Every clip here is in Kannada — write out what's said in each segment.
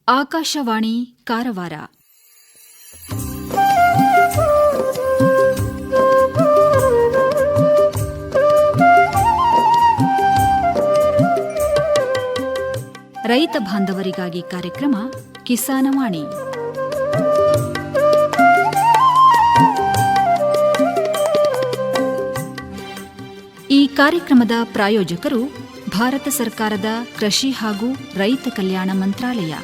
ಆಕಾಶವಾಣಿ ಕಾರವಾರ. ರೈತ ಬಾಂಧವರಿಗಾಗಿ ಕಾರ್ಯಕ್ರಮ ಕಿಸಾನವಾಣಿ. ಈ ಕಾರ್ಯಕ್ರಮದ ಪ್ರಾಯೋಜಕರು ಭಾರತ ಸರ್ಕಾರದ ಕೃಷಿ ಹಾಗೂ ರೈತ ಕಲ್ಯಾಣ ಮಂತ್ರಾಲಯ.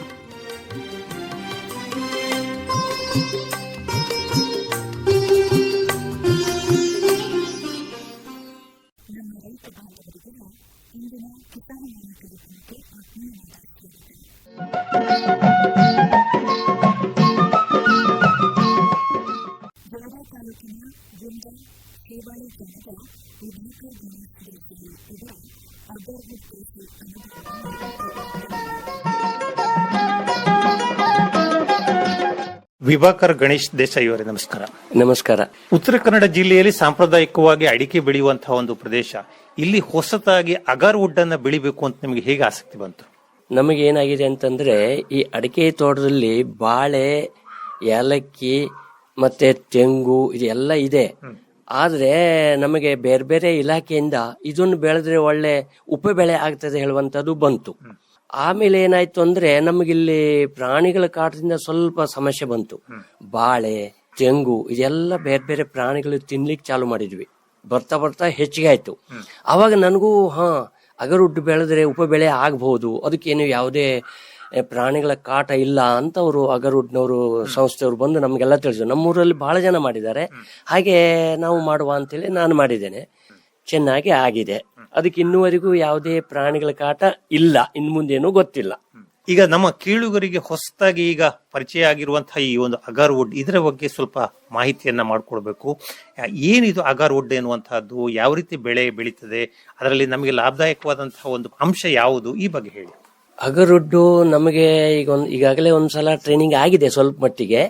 ವಿಭಾಕರ್ ಗಣೇಶ್ ದೇಸಾಯಿ ಅವರೇ, ನಮಸ್ಕಾರ. ನಮಸ್ಕಾರ. ಉತ್ತರ ಕನ್ನಡ ಜಿಲ್ಲೆಯಲ್ಲಿ ಸಾಂಪ್ರದಾಯಿಕವಾಗಿ ಅಡಿಕೆ ಬೆಳೆಯುವಂತಹ ಒಂದು ಪ್ರದೇಶ. ಇಲ್ಲಿ ಹೊಸತಾಗಿ ಅಗರ್ ವುಡ್ ಅನ್ನ ಬೆಳಿಬೇಕು ಅಂತ ನಿಮಗೆ ಹೇಗೆ ಆಸಕ್ತಿ ಬಂತು? ನಮಗೆ ಏನಾಗಿದೆ ಅಂತಂದ್ರೆ, ಈ ಅಡಿಕೆ ತೋಟದಲ್ಲಿ ಬಾಳೆ, ಏಲಕ್ಕಿ ಮತ್ತೆ ತೆಂಗು ಇದೆಲ್ಲ ಇದೆ. ಆದ್ರೆ ನಮಗೆ ಬೇರೆ ಬೇರೆ ಇಲಾಖೆಯಿಂದ ಇದನ್ನು ಬೆಳೆದ್ರೆ ಒಳ್ಳೆ ಉಪ ಬೆಳೆ ಆಗ್ತದೆ ಹೇಳುವಂತದ್ದು ಬಂತು. ಆಮೇಲೆ ಏನಾಯ್ತು ಅಂದ್ರೆ, ನಮಗಿಲ್ಲಿ ಪ್ರಾಣಿಗಳ ಕಾಟದಿಂದ ಸ್ವಲ್ಪ ಸಮಸ್ಯೆ ಬಂತು. ಬಾಳೆ, ತೆಂಗು ಇದೆಲ್ಲ ಬೇರೆ ಬೇರೆ ಪ್ರಾಣಿಗಳು ತಿನ್ಲಿಕ್ಕೆ ಚಾಲು ಮಾಡಿದ್ವಿ. ಬರ್ತಾ ಬರ್ತಾ ಹೆಚ್ಚಿಗೆ ಆಯ್ತು. ಅವಾಗ ನನಗೂ ಅಗರುಡ್ಡು ಬೆಳೆದ್ರೆ ಉಪ ಬೆಳೆ ಆಗಬಹುದು, ಅದಕ್ಕೇನು ಯಾವುದೇ ಪ್ರಾಣಿಗಳ ಕಾಟ ಇಲ್ಲ ಅಂತ ಅವರು ಅಗರುಡ್ನವರು ಸಂಸ್ಥೆಯವರು ಬಂದು ನಮ್ಗೆಲ್ಲ ತಿಳಿಸಿದ್ರು. ನಮ್ಮೂರಲ್ಲಿ ಬಹಳ ಜನ ಮಾಡಿದ್ದಾರೆ, ಹಾಗೆ ನಾವು ಮಾಡುವ ಅಂತೇಳಿ ನಾನು ಮಾಡಿದ್ದೇನೆ. ಚೆನ್ನಾಗಿ ಆಗಿದೆ. ಅದಕ್ಕೆ ಇನ್ನುವರೆಗೂ ಯಾವುದೇ ಪ್ರಾಣಿಗಳ ಕಾಟ ಇಲ್ಲ. ಇನ್ ಮುಂದೇನು ಗೊತ್ತಿಲ್ಲ. ಈಗ ನಮ್ಮ ಕೇಳುಗರಿಗೆ ಹೊಸದಾಗಿ ಈಗ ಪರಿಚಯ ಆಗಿರುವಂತಹ ಈ ಒಂದು ಅಗರ್ ವುಡ್, ಇದರ ಬಗ್ಗೆ ಸ್ವಲ್ಪ ಮಾಹಿತಿಯನ್ನ ಮಾಡ್ಕೊಡ್ಬೇಕು. ಏನಿದು ಅಗರ್ ವುಡ್ ಎನ್ನುವಂತಹದ್ದು, ಯಾವ ರೀತಿ ಬೆಳೆ ಬೆಳೀತದೆ, ಅದರಲ್ಲಿ ನಮಗೆ ಲಾಭದಾಯಕವಾದಂತಹ ಒಂದು ಅಂಶ ಯಾವುದು, ಈ ಬಗ್ಗೆ ಹೇಳಿ. ಅಗರುಡ್ಡು ನಮಗೆ ಈಗಾಗಲೇ ಒಂದ್ಸಲ ಟ್ರೈನಿಂಗ್ ಆಗಿದೆ ಸ್ವಲ್ಪ ಮಟ್ಟಿಗೆ.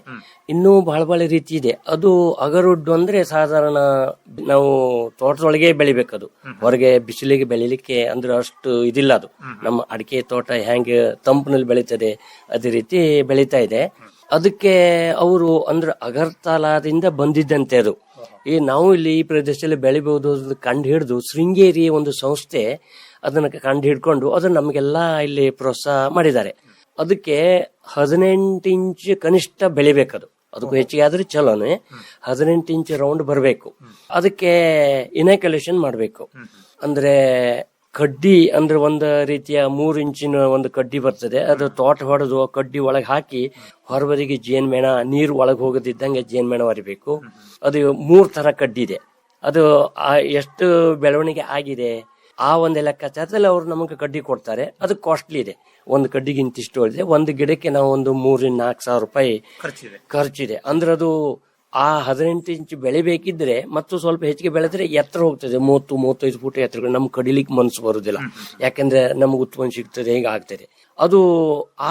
ಇನ್ನೂ ಬಹಳ ರೀತಿ ಇದೆ. ಅದು ಅಗರುಡ್ಡು ಅಂದ್ರೆ ಸಾಧಾರಣ ನಾವು ತೋಟದೊಳಗೆ ಬೆಳಿಬೇಕದು, ಹೊರಗೆ ಬಿಸಿಲಿಗೆ ಬೆಳಿಲಿಕ್ಕೆ ಅಂದ್ರೆ ಅಷ್ಟು ಇದಿಲ್ಲ. ಅದು ನಮ್ಮ ಅಡಿಕೆ ತೋಟ ಹೆಂಗೆ ತಂಪಿನಲ್ಲಿ ಬೆಳೀತದೆ ಅದೇ ರೀತಿ ಬೆಳೀತಾ ಇದೆ. ಅದಕ್ಕೆ ಅವರು ಅಂದ್ರೆ ಅಗರ್ತಲಾದಿಂದ ಬಂದಿದ್ದಂತೆ ಅದು. ಈ ನಾವು ಇಲ್ಲಿ ಈ ಪ್ರದೇಶದಲ್ಲಿ ಬೆಳಿಬಹುದು ಕಂಡು ಹಿಡಿದು ಶೃಂಗೇರಿ ಒಂದು ಸಂಸ್ಥೆ ಅದನ್ನ ಕಂಡು ಹಿಡ್ಕೊಂಡು ಅದನ್ನ ನಮಗೆಲ್ಲ ಇಲ್ಲಿ ಪ್ರೋತ್ಸಾಹ ಮಾಡಿದ್ದಾರೆ. ಅದಕ್ಕೆ 18 ಇಂಚ್ ಕನಿಷ್ಠ ಬೆಳಿಬೇಕದು. ಅದಕ್ಕೂ ಹೆಚ್ಚಿಗೆ ಆದ್ರೆ ಚಲೋನೆ. 18 ಇಂಚ್ ರೌಂಡ್ ಬರಬೇಕು. ಅದಕ್ಕೆ ಇನಾಕ್ಯುಲೇಷನ್ ಮಾಡಬೇಕು. ಅಂದ್ರೆ ಕಡ್ಡಿ ಅಂದ್ರೆ ಒಂದು ರೀತಿಯ 3 ಇಂಚಿನ ಒಂದು ಕಡ್ಡಿ ಬರ್ತದೆ. ಅದು ತೋಟ ಹೊಡೆದು ಕಡ್ಡಿ ಒಳಗೆ ಹಾಕಿ ಹೊರಬದಿಗೆ ಜೇನ್ಮೇಣ ನೀರು ಒಳಗೆ ಹೋಗದಿದ್ದಂಗೆ ಜೇನ್ಮೇಣ ಹೊರಿಬೇಕು. ಅದು 3 ತರ ಕಡ್ಡಿ ಇದೆ. ಅದು ಎಷ್ಟು ಬೆಳವಣಿಗೆ ಆಗಿದೆ ಆ ಒಂದು ಲೆಕ್ಕಾಚಾರದಲ್ಲಿ ಅವ್ರು ನಮಗೆ ಕಡ್ಡಿ ಕೊಡ್ತಾರೆ. ಅದು ಕಾಸ್ಟ್ಲಿ ಇದೆ. ಒಂದು ಕಡ್ಡಿಗೆ ಇಂತಿಷ್ಟು ಹೇಳಿದೆ. ಒಂದು ಗಿಡಕ್ಕೆ ನಾವು ಒಂದು 3,000-4 ಸಾವಿರ ರೂಪಾಯಿ ಖರ್ಚಿದೆ. ಅಂದ್ರೆ ಅದು ಆ 18 ಇಂಚ್ ಬೆಳಿಬೇಕಿದ್ರೆ ಮತ್ತು ಸ್ವಲ್ಪ ಹೆಚ್ಚಿಗೆ ಬೆಳೆದ್ರೆ ಎತ್ತರ ಹೋಗ್ತದೆ. 30-35 ಫೂಟ್ ಎತ್ತರ ನಮ್ಗೆ ಕಡಿಲಿಕ್ಕೆ ಮನಸ್ಸು ಬರುದಿಲ್ಲ. ಯಾಕಂದ್ರೆ ನಮ್ಗೆ ಉತ್ಪನ್ನ ಸಿಗ್ತದೆ, ಹೇಗೆ ಆಗ್ತದೆ. ಅದು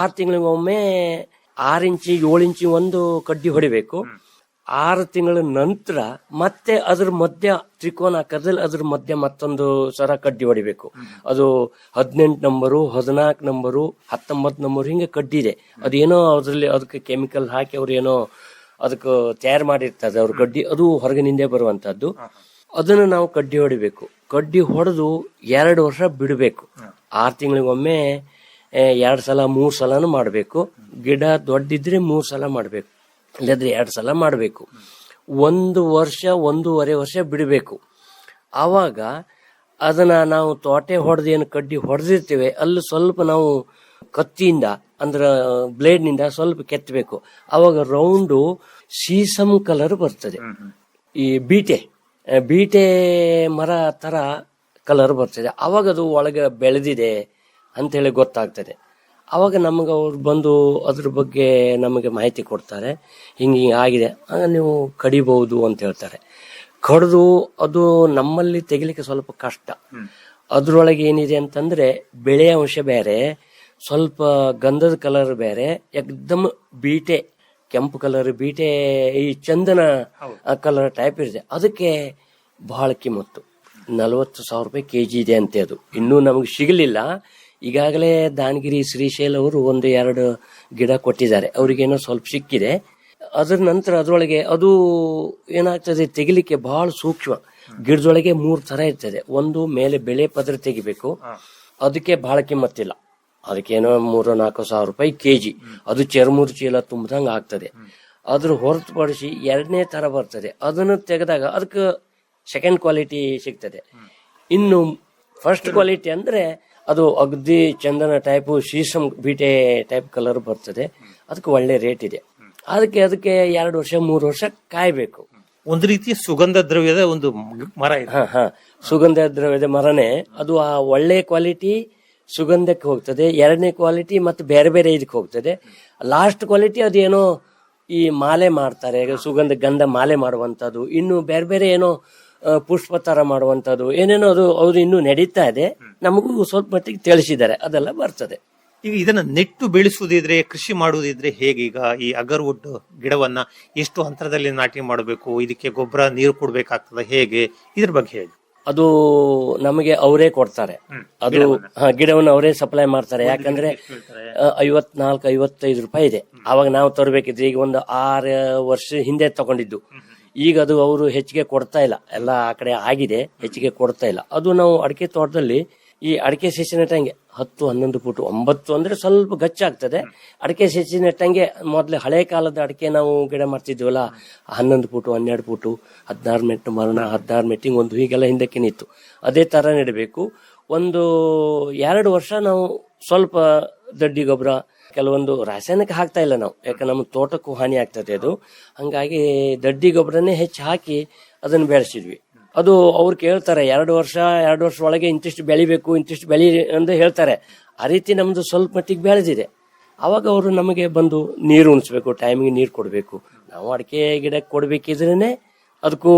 6 ತಿಂಗಳಿಗೊಮ್ಮೆ 6 ಇಂಚಿ 7 ಇಂಚಿ ಒಂದು ಕಡ್ಡಿ ಹೊಡಿಬೇಕು. 6 ತಿಂಗಳ ನಂತರ ಮತ್ತೆ ಅದ್ರ ಮಧ್ಯ ತ್ರಿಕೋನ ಆಕಾರದಲ್ಲಿ ಅದ್ರ ಮಧ್ಯ ಮತ್ತೊಂದು ಸರ ಕಡ್ಡಿ ಹೊಡಿಬೇಕು. ಅದು 18 ನಂಬರು, 14 ನಂಬರು, 19 ನಂಬರು ಹಿಂಗೆ ಕಡ್ಡಿ ಇದೆ. ಅದೇನೋ ಅದ್ರಲ್ಲಿ ಅದಕ್ಕೆ ಕೆಮಿಕಲ್ ಹಾಕಿ ಅವ್ರು ಏನೋ ಅದಕ್ಕೆ ತಯಾರು ಮಾಡಿರ್ತಾರೆ ಅವ್ರ ಕಡ್ಡಿ. ಅದು ಹೊರಗಿನಿಂದ ಬರುವಂತದ್ದು. ಅದನ್ನು ನಾವು ಕಡ್ಡಿ ಹೊಡಿಬೇಕು. ಕಡ್ಡಿ ಹೊಡೆದು 2 ವರ್ಷ ಬಿಡಬೇಕು. 6 ತಿಂಗಳಿಗೊಮ್ಮೆ 2 ಸಲ 3 ಸಲನು ಮಾಡಬೇಕು. ಗಿಡ ದೊಡ್ಡಿದ್ರೆ 3 ಸಲ ಮಾಡಬೇಕು, ಇಲ್ಲದ್ರೆ 2 ಸಲ ಮಾಡಬೇಕು. 1 ವರ್ಷ 1.5 ವರ್ಷ ಬಿಡಬೇಕು. ಆವಾಗ ಅದನ್ನ ನಾವು ತೋಟೆ ಹೊಡೆದು ಏನು ಕಡ್ಡಿ ಹೊಡೆದಿರ್ತೇವೆ ಅಲ್ಲಿ ಸ್ವಲ್ಪ ನಾವು ಕತ್ತಿಯಿಂದ ಅಂದ್ರೆ ಬ್ಲೇಡ್ ನಿಂದ ಸ್ವಲ್ಪ ಕೆತ್ತಬೇಕು. ಅವಾಗ ರೌಂಡು ಸೀಸಮ್ ಕಲರ್ ಬರ್ತದೆ. ಈ ಬೀಟೆ ಮರ ತರ ಕಲರ್ ಬರ್ತದೆ. ಅವಾಗ ಅದು ಒಳಗೆ ಬೆಳೆದಿದೆ ಅಂತೇಳಿ ಗೊತ್ತಾಗ್ತದೆ. ಅವಾಗ ನಮಗೆ ಅವ್ರು ಬಂದು ಅದ್ರ ಬಗ್ಗೆ ನಮಗೆ ಮಾಹಿತಿ ಕೊಡ್ತಾರೆ. ಹಿಂಗೆ ಆಗಿದೆ, ನೀವು ಕಡಿಬಹುದು ಅಂತ ಹೇಳ್ತಾರೆ. ಕಡಿದು ಅದು ನಮ್ಮಲ್ಲಿ ತೆಗಿಲಿಕ್ಕೆ ಸ್ವಲ್ಪ ಕಷ್ಟ. ಅದ್ರೊಳಗೆ ಏನಿದೆ ಅಂತಂದ್ರೆ ಬೆಳೆಯ ಅಂಶ ಬೇರೆ, ಸ್ವಲ್ಪ ಗಂಧದ ಕಲರ್ ಬೇರೆ, ಎಕ್ದಮ್ ಬೀಟೆ ಕೆಂಪು ಕಲರ್ ಬೀಟೆ ಈ ಚಂದನ ಕಲರ್ ಟೈಪ್ ಇರುತ್ತೆ. ಅದಕ್ಕೆ ಬಹಳ ಕಿಮ್ಮತ್ತು. 40,000 ರೂಪಾಯಿ ಕೆಜಿ ಇದೆ ಅಂತೆ. ಅದು ಇನ್ನೂ ನಮಗೆ ಸಿಗಲಿಲ್ಲ. ಈಗಾಗಲೇ ದಾನಗಿರಿ ಶ್ರೀಶೈಲ್ ಅವರು 1-2 ಗಿಡ ಕೊಟ್ಟಿದ್ದಾರೆ, ಅವ್ರಿಗೇನೋ ಸ್ವಲ್ಪ ಸಿಕ್ಕಿದೆ. ಅದ್ರ ನಂತರ ಅದರೊಳಗೆ ಅದು ಏನಾಗ್ತದೆ, ತೆಗಿಲಿಕ್ಕೆ ಬಹಳ ಸೂಕ್ಷ್ಮ. ಗಿಡದೊಳಗೆ 3 ತರ ಇರ್ತದೆ. ಒಂದು ಮೇಲೆ ಬೆಳೆ ಪದ್ರ ತೆಗಿಬೇಕು, ಅದಕ್ಕೆ ಬಹಳ ಕಿಮ್ಮತ್ತಿಲ್ಲ, ಅದಕ್ಕೇನೋ 3-4 ಸಾವಿರ ರೂಪಾಯಿ ಕೆಜಿ, ಅದು ಚರ್ಮೂರು ಚೀಲ ತುಂಬದಂಗ ಆಗ್ತದೆ. ಅದ್ರ ಹೊರತುಪಡಿಸಿ 2ನೇ ತರ ಬರ್ತದೆ, ಅದನ್ನು ತೆಗೆದಾಗ ಅದಕ್ಕೆ ಸೆಕೆಂಡ್ ಕ್ವಾಲಿಟಿ ಸಿಗ್ತದೆ. ಇನ್ನು ಫಸ್ಟ್ ಕ್ವಾಲಿಟಿ ಅಂದ್ರೆ ಅದು ಅಗದಿ ಚಂದನ ಟೈಪ್, ಶೀಶಮ್ ಬೀಟೆ ಟೈಪ್ ಕಲರ್ ಬರ್ತದೆ. ಅದಕ್ಕೆ ಒಳ್ಳೆ ರೇಟ್ ಇದೆ. ಅದಕ್ಕೆ 2 ವರ್ಷ 3 ವರ್ಷ ಕಾಯ್ಬೇಕು. ಒಂದು ರೀತಿಯ ಸುಗಂಧ ದ್ರವ್ಯದ ಒಂದು ಮರ ಇದೆ. ಸುಗಂಧ ದ್ರವ್ಯದ ಮರನೇ ಅದು. ಆ ಒಳ್ಳೆ ಕ್ವಾಲಿಟಿ ಸುಗಂಧಕ್ಕೆ ಹೋಗ್ತದೆ, 2ನೇ ಕ್ವಾಲಿಟಿ ಮತ್ತೆ ಬೇರೆ ಬೇರೆ ಇದಕ್ಕೆ ಹೋಗ್ತದೆ. ಲಾಸ್ಟ್ ಕ್ವಾಲಿಟಿ ಅದೇನೋ ಈ ಮಾಲೆ ಮಾಡ್ತಾರೆ, ಸುಗಂಧ ಗಂಧ ಮಾಲೆ ಮಾಡುವಂತದ್ದು, ಇನ್ನು ಬೇರೆ ಬೇರೆ ಏನೋ ಪುಷ್ಪ ತರ ಮಾಡುವಂತದ್ದು, ಏನೇನೋ ಅದು ಇನ್ನೂ ನಡೀತಾ ಇದೆ. ನಮಗೂ ಸ್ವಲ್ಪ ಮಟ್ಟಿಗೆ ತಿಳಿಸಿದ್ದಾರೆ, ಅದೆಲ್ಲ ಬರ್ತದೆ. ಈಗ ಇದನ್ನ ನೆಟ್ಟು ಬೆಳೆಸುವುದಿದ್ರೆ, ಕೃಷಿ ಮಾಡುವುದಿದ್ರೆ ಹೇಗೆ? ಈಗ ಈ ಅಗರ್ವುಡ್ ಗಿಡವನ್ನ ಎಷ್ಟು ಅಂತರದಲ್ಲಿ ನಾಟಿ ಮಾಡಬೇಕು? ಇದಕ್ಕೆ ಗೊಬ್ಬರ, ನೀರು ಕೊಡ್ಬೇಕಾಗ್ತದೆ, ಹೇಗೆ? ಇದ್ರ ಬಗ್ಗೆ ಹೇಳಿ. ಅದು ನಮಗೆ ಅವರೇ ಕೊಡ್ತಾರೆ. ಅದು ಗಿಡವನ್ನು ಅವರೇ ಸಪ್ಲೈ ಮಾಡ್ತಾರೆ. ಯಾಕಂದ್ರೆ 54-55 ರೂಪಾಯಿ ಇದೆ. ಅವಾಗ ನಾವು ತರಬೇಕಿದ್ರೆ, ಈಗ ಒಂದು 6 ವರ್ಷ ಹಿಂದೆ ತಗೊಂಡಿದ್ದು. ಈಗ ಅದು ಅವರು ಹೆಚ್ಚಿಗೆ ಕೊಡ್ತಾ ಇಲ್ಲ, ಎಲ್ಲ ಆ ಕಡೆ ಆಗಿದೆ, ಹೆಚ್ಚಿಗೆ ಕೊಡ್ತಾ ಇಲ್ಲ. ಅದು ನಾವು ಅಡಿಕೆ ತೋಟದಲ್ಲಿ ಈ ಅಡಿಕೆ ಸಸಿ ನೆಟ್ಟಂಗೆ 10-11 ಫೂಟ್, 9 ಅಂದ್ರೆ ಸ್ವಲ್ಪ ಗಚ್ಚಾಗ್ತದೆ. ಅಡಿಕೆ ಸಸಿ ನೆಟ್ಟಂಗೆ ಮೊದ್ಲು ಹಳೆ ಕಾಲದ ಅಡಿಕೆ ನಾವು ಗಿಡ ಮಾಡ್ತಿದ್ವಲ್ಲ, 11 ಫೂಟ್, 12 ಫೂಟ್, 16 ಮೆಟ್ಟು ಮರಣ, 16 ಮೆಟ್ಟಿಂಗ್ ಒಂದು, ಹೀಗೆಲ್ಲ ಹಿಂದಕ್ಕೆ ನಿಂತು ಅದೇ ತರ ನೆಡಬೇಕು. 1-2 ವರ್ಷ ನಾವು ಸ್ವಲ್ಪ ದಡ್ಡಿ ಗೊಬ್ಬರ, ಕೆಲವೊಂದು ರಾಸಾಯನಿಕ ಹಾಕ್ತಾ ಇಲ್ಲ ನಾವು, ಯಾಕಂದ್ರೆ ನಮ್ಮ ತೋಟಕ್ಕೂ ಹಾನಿ ಆಗ್ತದೆ ಅದು. ಹಂಗಾಗಿ ದಡ್ಡಿ ಗೊಬ್ಬರನೇ ಹೆಚ್ಚು ಹಾಕಿ ಅದನ್ನು ಬೆಳೆಸಿದ್ವಿ. ಅದು ಅವ್ರು ಕೇಳ್ತಾರೆ, 2 ವರ್ಷ ಒಳಗೆ ಇಂತಿಷ್ಟು ಬೆಳಿಬೇಕು, ಇಂತಿಷ್ಟು ಬೆಳಿ ಅಂತ ಹೇಳ್ತಾರೆ. ಆ ರೀತಿ ನಮ್ದು ಸ್ವಲ್ಪ ಮಟ್ಟಿಗೆ ಬೆಳೆದಿದೆ. ಅವಾಗ ಅವರು ನಮಗೆ ಬಂದು ನೀರು ಉಣಿಸ್ಬೇಕು, ಟೈಮಿಗೆ ನೀರು ಕೊಡಬೇಕು. ನಾವು ಅಡಿಕೆ ಗಿಡಕ್ಕೆ ಕೊಡ್ಬೇಕಿದ್ರೇನೆ ಅದಕ್ಕೂ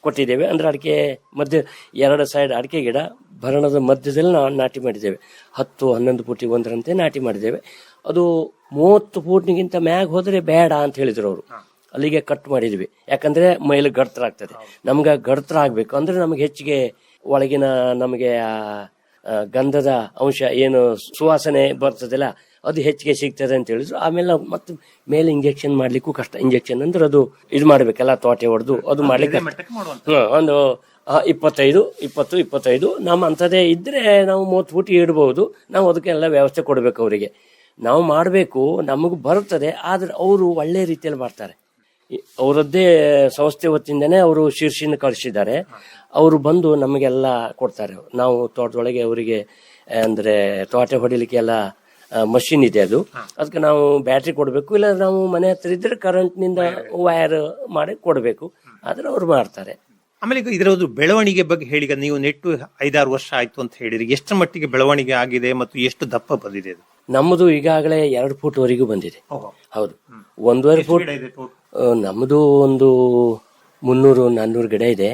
ಕೊಟ್ಟಿದ್ದೇವೆ. ಅಂದ್ರೆ ಅಡಿಕೆ ಮಧ್ಯ 2 ಸೈಡ್ ಅಡಿಕೆ ಗಿಡ ಭರಣದ ಮಧ್ಯದಲ್ಲಿ ನಾವು ನಾಟಿ ಮಾಡಿದ್ದೇವೆ. 10-11 ಫೂಟಿಗೆ ಒಂದರಂತೆ ನಾಟಿ ಮಾಡಿದ್ದೇವೆ. ಅದು 30 ಫೂಟ್ಗಿಂತ ಮ್ಯಾಗ ಹೋದ್ರೆ ಬೇಡ ಅಂತ ಹೇಳಿದ್ರು ಅವರು. ಅಲ್ಲಿಗೆ ಕಟ್ ಮಾಡಿದ್ವಿ. ಯಾಕಂದ್ರೆ ಮೈಲು ಗಡ್ತರ ಆಗ್ತದೆ. ನಮ್ಗೆ ಗಡ್ತರ ಆಗ್ಬೇಕು ಅಂದ್ರೆ ನಮ್ಗೆ ಹೆಚ್ಚಿಗೆ ಒಳಗಿನ ನಮಗೆ ಗಂಧದ ಅಂಶ ಏನು ಸುವಾಸನೆ ಬರ್ತದಲ್ಲ, ಅದು ಹೆಚ್ಚಿಗೆ ಸಿಗ್ತದೆ ಅಂತ ಹೇಳಿದ್ರು. ಆಮೇಲೆ ನಾವು ಮತ್ತೆ ಮೇಲೆ ಇಂಜೆಕ್ಷನ್ ಮಾಡ್ಲಿಕ್ಕೂ ಕಷ್ಟ. ಇಂಜೆಕ್ಷನ್ ಅಂದ್ರೆ ಅದು ಇದು ಮಾಡ್ಬೇಕಲ್ಲ, ತೋಟೆ ಹೊಡೆದು ಅದು ಮಾಡ್ಲಿಕ್ಕೆ ಒಂದು 25 ನಮ್ಮ ಅಂತದೇ ಇದ್ರೆ ನಾವು 30 ಫೂಟ್ ಇಡಬಹುದು. ನಾವು ಅದಕ್ಕೆಲ್ಲ ವ್ಯವಸ್ಥೆ ಕೊಡ್ಬೇಕು ಅವರಿಗೆ. ನಾವು ಮಾಡಬೇಕು, ನಮಗೂ ಬರುತ್ತದೆ. ಆದ್ರೆ ಅವರು ಒಳ್ಳೆ ರೀತಿಯಲ್ಲಿ ಮಾಡ್ತಾರೆ. ಅವರದ್ದೇ ಸಂಸ್ಥೆ ವತಿಯಿಂದನೇ ಅವರು ಶೀರ್ಷಿನ ಕಳಿಸಿದ್ದಾರೆ. ಅವರು ಬಂದು ನಮಗೆಲ್ಲ ಕೊಡ್ತಾರೆ. ನಾವು ತೋಟದೊಳಗೆ ಅವರಿಗೆ ಅಂದ್ರೆ ತೋಟ ಹೊಡಿಲಿಕ್ಕೆ ಎಲ್ಲ ಮಷಿನ್ ಇದೆ. ಅದಕ್ಕೆ ನಾವು ಬ್ಯಾಟ್ರಿ ಕೊಡಬೇಕು, ಇಲ್ಲ ನಾವು ಮನೆ ಹತ್ರ ಇದ್ರೆ ಕರೆಂಟ್ ನಿಂದ ವೈರ್ ಮಾಡಿ ಕೊಡಬೇಕು. ಆದ್ರೆ ಅವ್ರು ಮಾಡ್ತಾರೆ. ಆಮೇಲೆ ಈಗ ಇದರ ಒಂದು ಬೆಳವಣಿಗೆ ಬಗ್ಗೆ ಹೇಳಿ. ನೀವು ನೆಟ್ಟು 5-6 ವರ್ಷ ಆಯ್ತು ಅಂತ ಹೇಳಿದ್ರಿ. ಎಷ್ಟು ಮಟ್ಟಿಗೆ ಬೆಳವಣಿಗೆ ಆಗಿದೆ ಮತ್ತು ಎಷ್ಟು ದಪ್ಪ ಬಂದಿದೆ? ನಮ್ಮದು ಈಗಾಗಲೇ 2 ಫೂಟ್ ವರೆಗೂ ಬಂದಿದೆ. ಹೌದು, 1.5 ಫೂಟ್. ನಮ್ಮದು ಒಂದು 300-400 ಗಿಡ ಇದೆ.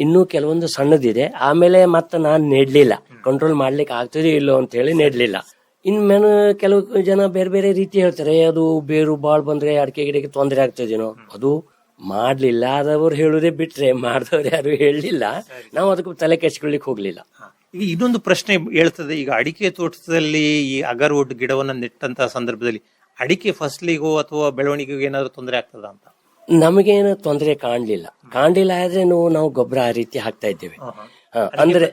ಇನ್ನೂ ಕೆಲವೊಂದು ಸಣ್ಣದಿದೆ. ಆಮೇಲೆ ಮತ್ತೆ ನಾನು ನೆಡ್ಲಿಲ್ಲ, ಕಂಟ್ರೋಲ್ ಮಾಡ್ಲಿಕ್ಕೆ ಆಗ್ತದೆ ಇಲ್ಲೋ ಅಂತ ಹೇಳಿ ನೆಡ್ಲಿಲ್ಲ. ಇನ್ಮೇಲೆ ಕೆಲವು ಜನ ಬೇರೆ ಬೇರೆ ರೀತಿ ಹೇಳ್ತಾರೆ, ಅದು ಬೇರು ಬಾಳ್ ಬಂದ್ರೆ ಅಡಿಕೆ ಗಿಡಕ್ಕೆ ತೊಂದರೆ ಆಗ್ತದೇನೋ. ಅದು ಮಾಡ್ಲಿಲ್ಲ ಆದವ್ರು ಹೇಳುದೇ ಬಿಟ್ರೆ ಮಾಡಿದವ್ರು ಯಾರು ಹೇಳಲಿಲ್ಲ. ನಾವು ಅದಕ್ಕೆ ತಲೆ ಕೆಚ್ಕೊಳ್ಳಿಕ್ ಹೋಗ್ಲಿಲ್ಲ. ಈಗ ಇನ್ನೊಂದು ಪ್ರಶ್ನೆ ಹೇಳ್ತದೆ. ಈಗ ಅಡಿಕೆ ತೋಟದಲ್ಲಿ ಈ ಅಗರ್ವುಡ್ ಗಿಡವನ್ನ ನೆಟ್ಟಂತಹ ಸಂದರ್ಭದಲ್ಲಿ ಅಡಿಕೆ ಫಸಲಿಗೋ ಅಥವಾ ಬೆಳವಣಿಗೆಗೂ ಏನಾದ್ರು ತೊಂದರೆ ಆಗ್ತದ ಅಂತ? ನಮಗೇನು ತೊಂದರೆ ಕಾಣ್ಲಿಲ್ಲ ಆದ್ರೆ ನಾವು ಗೊಬ್ಬರ ಆ ರೀತಿ ಹಾಕ್ತಾ ಇದ್ದೇವೆ. ಅಂದ್ರೆ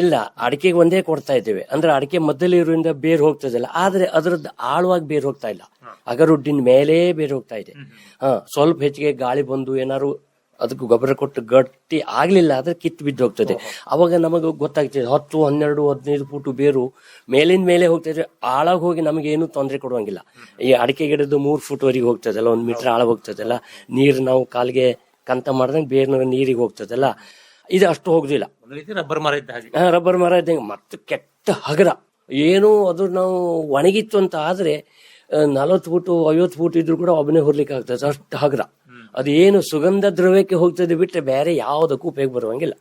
ಇಲ್ಲ, ಅಡಿಕೆಗೆ ಒಂದೇ ಕೊಡ್ತಾ ಇದ್ದೇವೆ. ಅಂದ್ರೆ ಅಡಿಕೆ ಮಧ್ಯದಲ್ಲಿ ಇರೋದ್ರಿಂದ ಬೇರ್ ಹೋಗ್ತದಲ್ಲ, ಆದ್ರೆ ಅದ್ರದ್ದು ಆಳವಾಗಿ ಬೇರ್ ಹೋಗ್ತಾ ಇಲ್ಲ. ಅಗರ್ವುಡ್ಡಿನ ಮೇಲೆ ಬೇರ್ ಹೋಗ್ತಾ ಇದೆ. ಸ್ವಲ್ಪ ಹೆಚ್ಚಿಗೆ ಗಾಳಿ ಬಂದು ಏನಾದ್ರು ಅದಕ್ಕೆ ಗೊಬ್ಬರ ಕೊಟ್ಟು ಗಟ್ಟಿ ಆಗ್ಲಿಲ್ಲ ಆದ್ರೆ ಕಿತ್ತು ಬಿದ್ದು ಹೋಗ್ತದೆ. ಅವಾಗ ನಮಗೆ ಗೊತ್ತಾಗ್ತದೆ 10, 12, 15 ಫೂಟ್ ಬೇರು ಮೇಲಿನ ಮೇಲೆ ಹೋಗ್ತದೆ. ಆಳಾಗಿ ಹೋಗಿ ನಮಗೆ ಏನು ತೊಂದರೆ ಕೊಡುವಂಗಿಲ್ಲ. ಈ ಅಡಿಕೆ ಗಿಡದ್ದು 3 ಫೂಟ್ ವರೆಗೆ ಹೋಗ್ತದಲ್ಲ, 1 ಮೀಟರ್ ಆಳ ಹೋಗ್ತದಲ್ಲ. ನೀರು ನಾವು ಕಾಲಿಗೆ ಕಂತ ಮಾಡ್ದಂಗೆ ಬೇರೆ ನೀರಿಗೆ ಹೋಗ್ತದಲ್ಲ, ಇದು ಅಷ್ಟು ಹೋಗುದಿಲ್ಲ. ರಬ್ಬರ್ ಮರ ಇದ್ದಂಗೆ. ಮತ್ತೆ ಕೆಟ್ಟ ಹಗರ ಏನು, ಅದು ನಾವು ಒಣಗಿತ್ತು ಅಂತ ಆದ್ರೆ 40 ಫೂಟ್ 50 ಫೂಟ್ ಇದ್ರು ಕೂಡ ಒಬ್ಬನೇ ಹೊರ್ಲಿಕ್ಕೆ ಆಗ್ತದೆ, ಅಷ್ಟು ಹಗರ. ಅದೇನು ಸುಗಂಧ ದ್ರವ್ಯಕ್ಕೆ ಹೋಗ್ತದೆ ಬಿಟ್ಟರೆ ಬೇರೆ ಯಾವುದಕ್ಕೂ ಉಪಯೋಗ ಬರುವಂಗಿಲ್ಲ.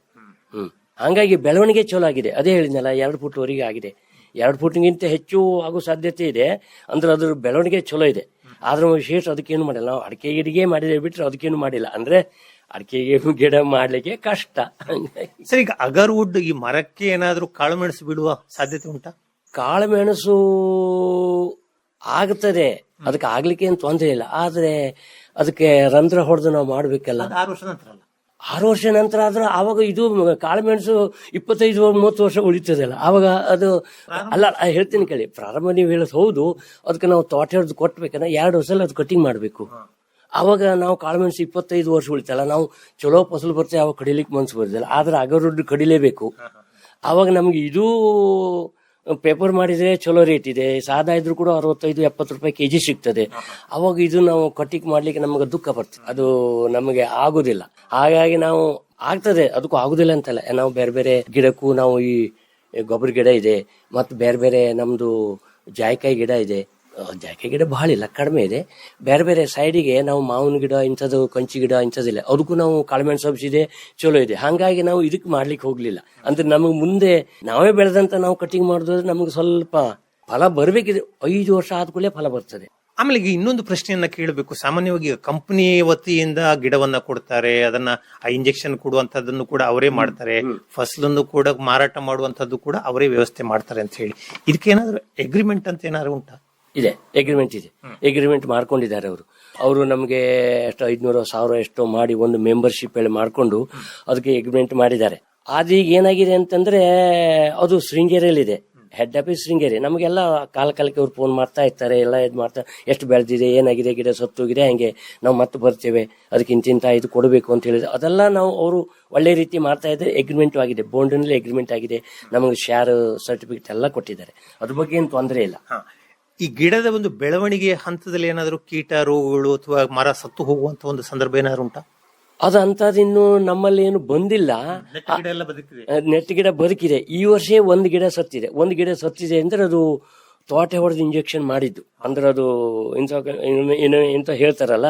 ಹಂಗಾಗಿ ಬೆಳವಣಿಗೆ ಚಲೋ ಆಗಿದೆ. ಅದೇ ಹೇಳಿದ್ನಲ್ಲ, 2 ಫೂಟ್ ವರೆಗೆ ಆಗಿದೆ. 2 ಫೂಟ್ಗಿಂತ ಹೆಚ್ಚು ಆಗೋ ಸಾಧ್ಯತೆ ಇದೆ. ಅಂದ್ರೆ ಅದ್ರ ಬೆಳವಣಿಗೆ ಚಲೋ ಇದೆ. ಆದ್ರೆ ವಿಶೇಷ ಅದಕ್ಕೇನು ಮಾಡಿಲ್ಲ. ನಾವು ಅಡಿಕೆ ಗಿಡಿಗೆ ಮಾಡಿದೆ ಬಿಟ್ರೆ ಅದಕ್ಕೇನು ಮಾಡಿಲ್ಲ. ಅಂದ್ರೆ ಅಡಿಕೆ ಗಿಡ ಮಾಡ್ಲಿಕ್ಕೆ ಕಷ್ಟ. ಸರಿ, ಈಗ ಅಗರ್ವುಡ್ ಈ ಮರಕ್ಕೆ ಏನಾದ್ರೂ ಕಾಳು ಮೆಣಸು ಬಿಡುವ ಸಾಧ್ಯತೆ ಉಂಟಾ? ಕಾಳುಮೆಣಸು ಆಗ್ತದೆ, ಅದಕ್ಕೆ ಆಗ್ಲಿಕ್ಕೆ ಏನು ತೊಂದರೆ ಇಲ್ಲ. ಆದ್ರೆ ಅದಕ್ಕೆ ರಂಧ್ರ ಹೊಡೆದು ನಾವು ಮಾಡ್ಬೇಕಲ್ಲ. 6 ವರ್ಷ ನಂತರ ಅಲ್ಲ, 6 ವರ್ಷ ನಂತರ ಆದ್ರೆ ಆವಾಗ ಇದು ಕಾಳುಮೆಣಸು 25-30 ವರ್ಷ ಉಳಿತದಲ್ಲ. ಆವಾಗ ಅದು ಅಲ್ಲ, ಹೇಳ್ತೀನಿ ಕೇಳಿ. ಪ್ರಾರಂಭ ನೀವು ಹೇಳೋದು ಹೌದು. ಅದಕ್ಕೆ ನಾವು ತೋಟ ಹಿಡಿದು ಕೊಟ್ಬೇಕಂದ್ರೆ 2 ವರ್ಷ ಅದು ಕಟಿಂಗ್ ಮಾಡ್ಬೇಕು. ಅವಾಗ ನಾವು ಕಾಳುಮೆಣಸು 25 ವರ್ಷ ಉಳಿತಲ್ಲ, ನಾವು ಚಲೋ ಫಸಲು ಬರ್ತೇವೆ. ಅವಾಗ ಕಡಿಲಿಕ್ಕೆ ಮನ್ಸು ಬರ್ತಲ್ಲ. ಆದ್ರೆ ಅಗರೊಡ್ಡು ಕಡಿಲೇಬೇಕು. ಅವಾಗ ನಮ್ಗೆ ಇದು ಪೇಪರ್ ಮಾಡಿದ್ರೆ ಚಲೋ ರೇಟ್ ಇದೆ. ಸಾದಾ ಇದ್ರು ಕೂಡ 65-70 ರೂಪಾಯಿ ಕೆಜಿ ಸಿಗ್ತದೆ. ಅವಾಗ ಇದು ನಾವು ಕಟಿಂಗ್ ಮಾಡ್ಲಿಕ್ಕೆ ನಮಗೆ ದುಃಖ ಬರ್ತದೆ, ಅದು ನಮಗೆ ಆಗುದಿಲ್ಲ. ಹಾಗಾಗಿ ನಾವು ಆಗ್ತದೆ, ಅದಕ್ಕೂ ಆಗುದಿಲ್ಲ ಅಂತಲ್ಲ. ನಾವು ಬೇರೆ ಬೇರೆ ಗಿಡಕ್ಕೂ ನಾವು ಈ ಗೊಬ್ಬರ ಗಿಡ ಇದೆ, ಮತ್ತು ಬೇರೆ ಬೇರೆ ನಮ್ದು ಜಾಯಿಕಾಯಿ ಗಿಡ ಇದೆ. ಜಾಯಿಕಾಯಿ ಗಿಡ ಬಹಳ ಇಲ್ಲ, ಕಡಿಮೆ ಇದೆ. ಬೇರೆ ಬೇರೆ ಸೈಡಿಗೆ ನಾವು ಮಾವಿನ ಗಿಡ ಇಂಥದ್ದು, ಕಂಚಿ ಗಿಡ ಇಂಥದ್ದಿಲ್ಲ, ಅದಕ್ಕೂ ನಾವು ಕಾಳುಮೆಣಸು ಹಬ್ಸಿದೆ, ಚಲೋ ಇದೆ. ಹಾಗಾಗಿ ನಾವು ಇದಕ್ಕೆ ಮಾಡ್ಲಿಕ್ಕೆ ಹೋಗ್ಲಿಲ್ಲ. ಅಂದ್ರೆ ನಮಗೆ ಮುಂದೆ ನಾವೇ ಬೆಳೆದಂತ ನಾವು ಕಟಿಂಗ್ ಮಾಡಿದ್ರೆ ನಮಗೆ ಸ್ವಲ್ಪ ಫಲ ಬರ್ಬೇಕಿದೆ. 5 ವರ್ಷ ಆದ್ಕೂಡಲೇ ಫಲ ಬರ್ತದೆ. ಆಮೇಲೆ ಈಗ ಇನ್ನೊಂದು ಪ್ರಶ್ನೆಯನ್ನ ಕೇಳಬೇಕು. ಸಾಮಾನ್ಯವಾಗಿ ಕಂಪನಿ ವತಿಯಿಂದ ಗಿಡವನ್ನ ಕೊಡ್ತಾರೆ, ಅದನ್ನ ಆ ಇಂಜೆಕ್ಷನ್ ಕೊಡುವಂತದ್ದನ್ನು ಕೂಡ ಅವರೇ ಮಾಡ್ತಾರೆ, ಫಸಲನ್ನು ಕೂಡ ಮಾರಾಟ ಮಾಡುವಂತದ್ದು ಕೂಡ ಅವರೇ ವ್ಯವಸ್ಥೆ ಮಾಡ್ತಾರೆ ಅಂತ ಹೇಳಿ, ಇದಕ್ಕೇನಾದ್ರೂ ಅಗ್ರಿಮೆಂಟ್ ಅಂತ ಏನಾದ್ರು ಉಂಟಾ? ಇದೆ, ಅಗ್ರಿಮೆಂಟ್ ಇದೆ. ಅಗ್ರಿಮೆಂಟ್ ಮಾಡ್ಕೊಂಡಿದ್ದಾರೆ ಅವರು ನಮಗೆ ಎಷ್ಟು 500-1000 ಎಷ್ಟೋ ಮಾಡಿ ಒಂದು ಮೆಂಬರ್ಶಿಪ್ ಹೇಳಿ ಮಾಡ್ಕೊಂಡು ಅದಕ್ಕೆ ಅಗ್ರಿಮೆಂಟ್ ಮಾಡಿದ್ದಾರೆ. ಅದೀಗ ಏನಾಗಿದೆ ಅಂತಂದ್ರೆ ಅದು ಶೃಂಗೇರಿಯಲ್ಲಿದೆ, ಹೆಡ್ ಆಫೀಸ್ ಶೃಂಗೇರಿ. ನಮಗೆಲ್ಲ ಕಾಲಕ್ಕೆ ಅವ್ರು ಫೋನ್ ಮಾಡ್ತಾ ಇರ್ತಾರೆ, ಎಲ್ಲ ಇದು ಮಾಡ್ತಾ, ಎಷ್ಟು ಬೆಳೆದಿದೆ, ಏನಾಗಿದೆ, ಗಿಡ ಸತ್ತೋಗಿದೆ, ಹಂಗೆ ನಾವು ಮತ್ತೆ ಬರ್ತೇವೆ, ಅದಕ್ಕೆ ಇಂತಿಂತ ಇದು ಕೊಡಬೇಕು ಅಂತ ಹೇಳಿದ್ರೆ ಅದೆಲ್ಲ ನಾವು ಅವರು ಒಳ್ಳೆ ರೀತಿ ಮಾಡ್ತಾ ಇದ್ದಾರೆ. ಅಗ್ರಿಮೆಂಟ್ ಆಗಿದೆ, ಬೋಂಡಿನಲ್ಲಿ ಅಗ್ರಿಮೆಂಟ್ ಆಗಿದೆ, ನಮಗೆ ಶೇರ್ ಸರ್ಟಿಫಿಕೇಟ್ ಎಲ್ಲ ಕೊಟ್ಟಿದ್ದಾರೆ. ಅದ್ರ ಬಗ್ಗೆ ಏನು ತೊಂದರೆ ಇಲ್ಲ. ಈ ಗಿಡದ ಒಂದು ಬೆಳವಣಿಗೆಯ ಹಂತದಲ್ಲಿ ಏನಾದರೂ ಕೀಟ ರೋಗಗಳು ಅಥವಾ ಮರ ಸತ್ತು ಹೋಗುವಂತ ಒಂದು ಸಂದರ್ಭ ಏನಾದ್ರು ಉಂಟಾ? ಅದು ಅಂತದಿನ್ನು ನಮ್ಮಲ್ಲಿ ಏನು ಬಂದಿಲ್ಲ. ನೆಟ್ ಗಿಡ ಬದುಕಿದೆ. ಈ ವರ್ಷ ಒಂದು ಗಿಡ ಸತ್ತಿದೆ. ಅಂದ್ರೆ ಅದು ತೋಟ ಹೊಡೆದು ಇಂಜೆಕ್ಷನ್ ಮಾಡಿದ್ದು, ಅಂದ್ರೆ ಅದು ಎಂತ ಹೇಳ್ತಾರಲ್ಲ,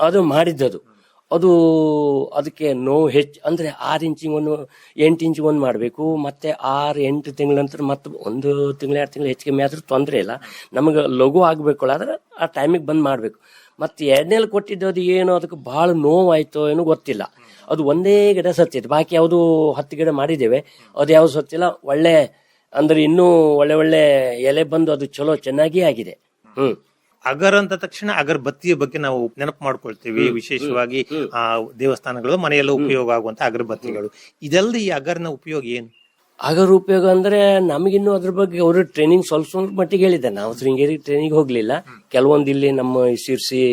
ಅದು ಮಾಡಿದ್ದದು. ಅದು ಅದಕ್ಕೆ ನೋವು ಹೆಚ್ಚು, ಅಂದ್ರೆ 6 ಇಂಚಿಗೆ 8 ಇಂಚಿಗೆ ಒಂದು ಮಾಡಬೇಕು. ಮತ್ತೆ 6-8 ತಿಂಗಳ ನಂತರ ಮತ್ತೆ 1 ತಿಂಗಳು 2 ತಿಂಗಳು ಹೆಚ್ಚಿಗೆ ಆದ್ರೂ ತೊಂದರೆ ಇಲ್ಲ. ನಮಗೆ ಲಘು ಆಗ್ಬೇಕು, ಆದ್ರೆ ಆ ಟೈಮಿಗೆ ಬಂದ್ ಮಾಡ್ಬೇಕು. ಮತ್ತೆ 2ನೇಲಿ ಕೊಟ್ಟಿದ್ದು ಅದು ಏನೋ ಅದಕ್ಕೆ ಬಹಳ ನೋವಾಯ್ತೋ ಏನೋ ಗೊತ್ತಿಲ್ಲ. ಅದು ಒಂದೇ ಗಿಡ ಸತ್ತಿತ್ತು, ಬಾಕಿ ಯಾವುದು 10 ಗಿಡ ಮಾಡಿದ್ದೇವೆ, ಅದು ಯಾವ್ದು ಸತ್ತಿಲ್ಲ. ಒಳ್ಳೆ ಅಂದ್ರೆ ಇನ್ನೂ ಒಳ್ಳೆ ಎಲೆ ಬಂದು ಅದು ಚಲೋ ಚೆನ್ನಾಗಿ ಆಗಿದೆ. ಅಗರ್ ಅಂತ ತಕ್ಷಣ ಅಗರಬತ್ತಿಯ ಬಗ್ಗೆ ನಾವು ನೆನಪು ಮಾಡ್ಕೊಳ್ತೀವಿ. ವಿಶೇಷವಾಗಿ ಆ ದೇವಸ್ಥಾನಗಳು, ಮನೆಯಲ್ಲ ಉಪಯೋಗ ಆಗುವಂತ ಅಗರಬತ್ತಿಗಳು. ಇದಲ್ಲದೆ ಈ ಅಗರ್ನ ಉಪಯೋಗ ಏನು? ಅಗರ್ ಉಪಯೋಗ ಅಂದ್ರೆ ನಮಗಿನ್ನೂ ಅದ್ರ ಬಗ್ಗೆ ಅವರು ಟ್ರೈನಿಂಗ್ ಸ್ವಲ್ಪ ಮಟ್ಟಿಗೆ ಹೇಳಿದ್ದಾರೆ. ನಾವು ಶೃಂಗೇರಿ ಟ್ರೈನಿಂಗ್ ಹೋಗ್ಲಿಲ್ಲ. ಕೆಲವೊಂದು ಇಲ್ಲಿ ನಮ್ಮ ಶಿರ್ಸಿ,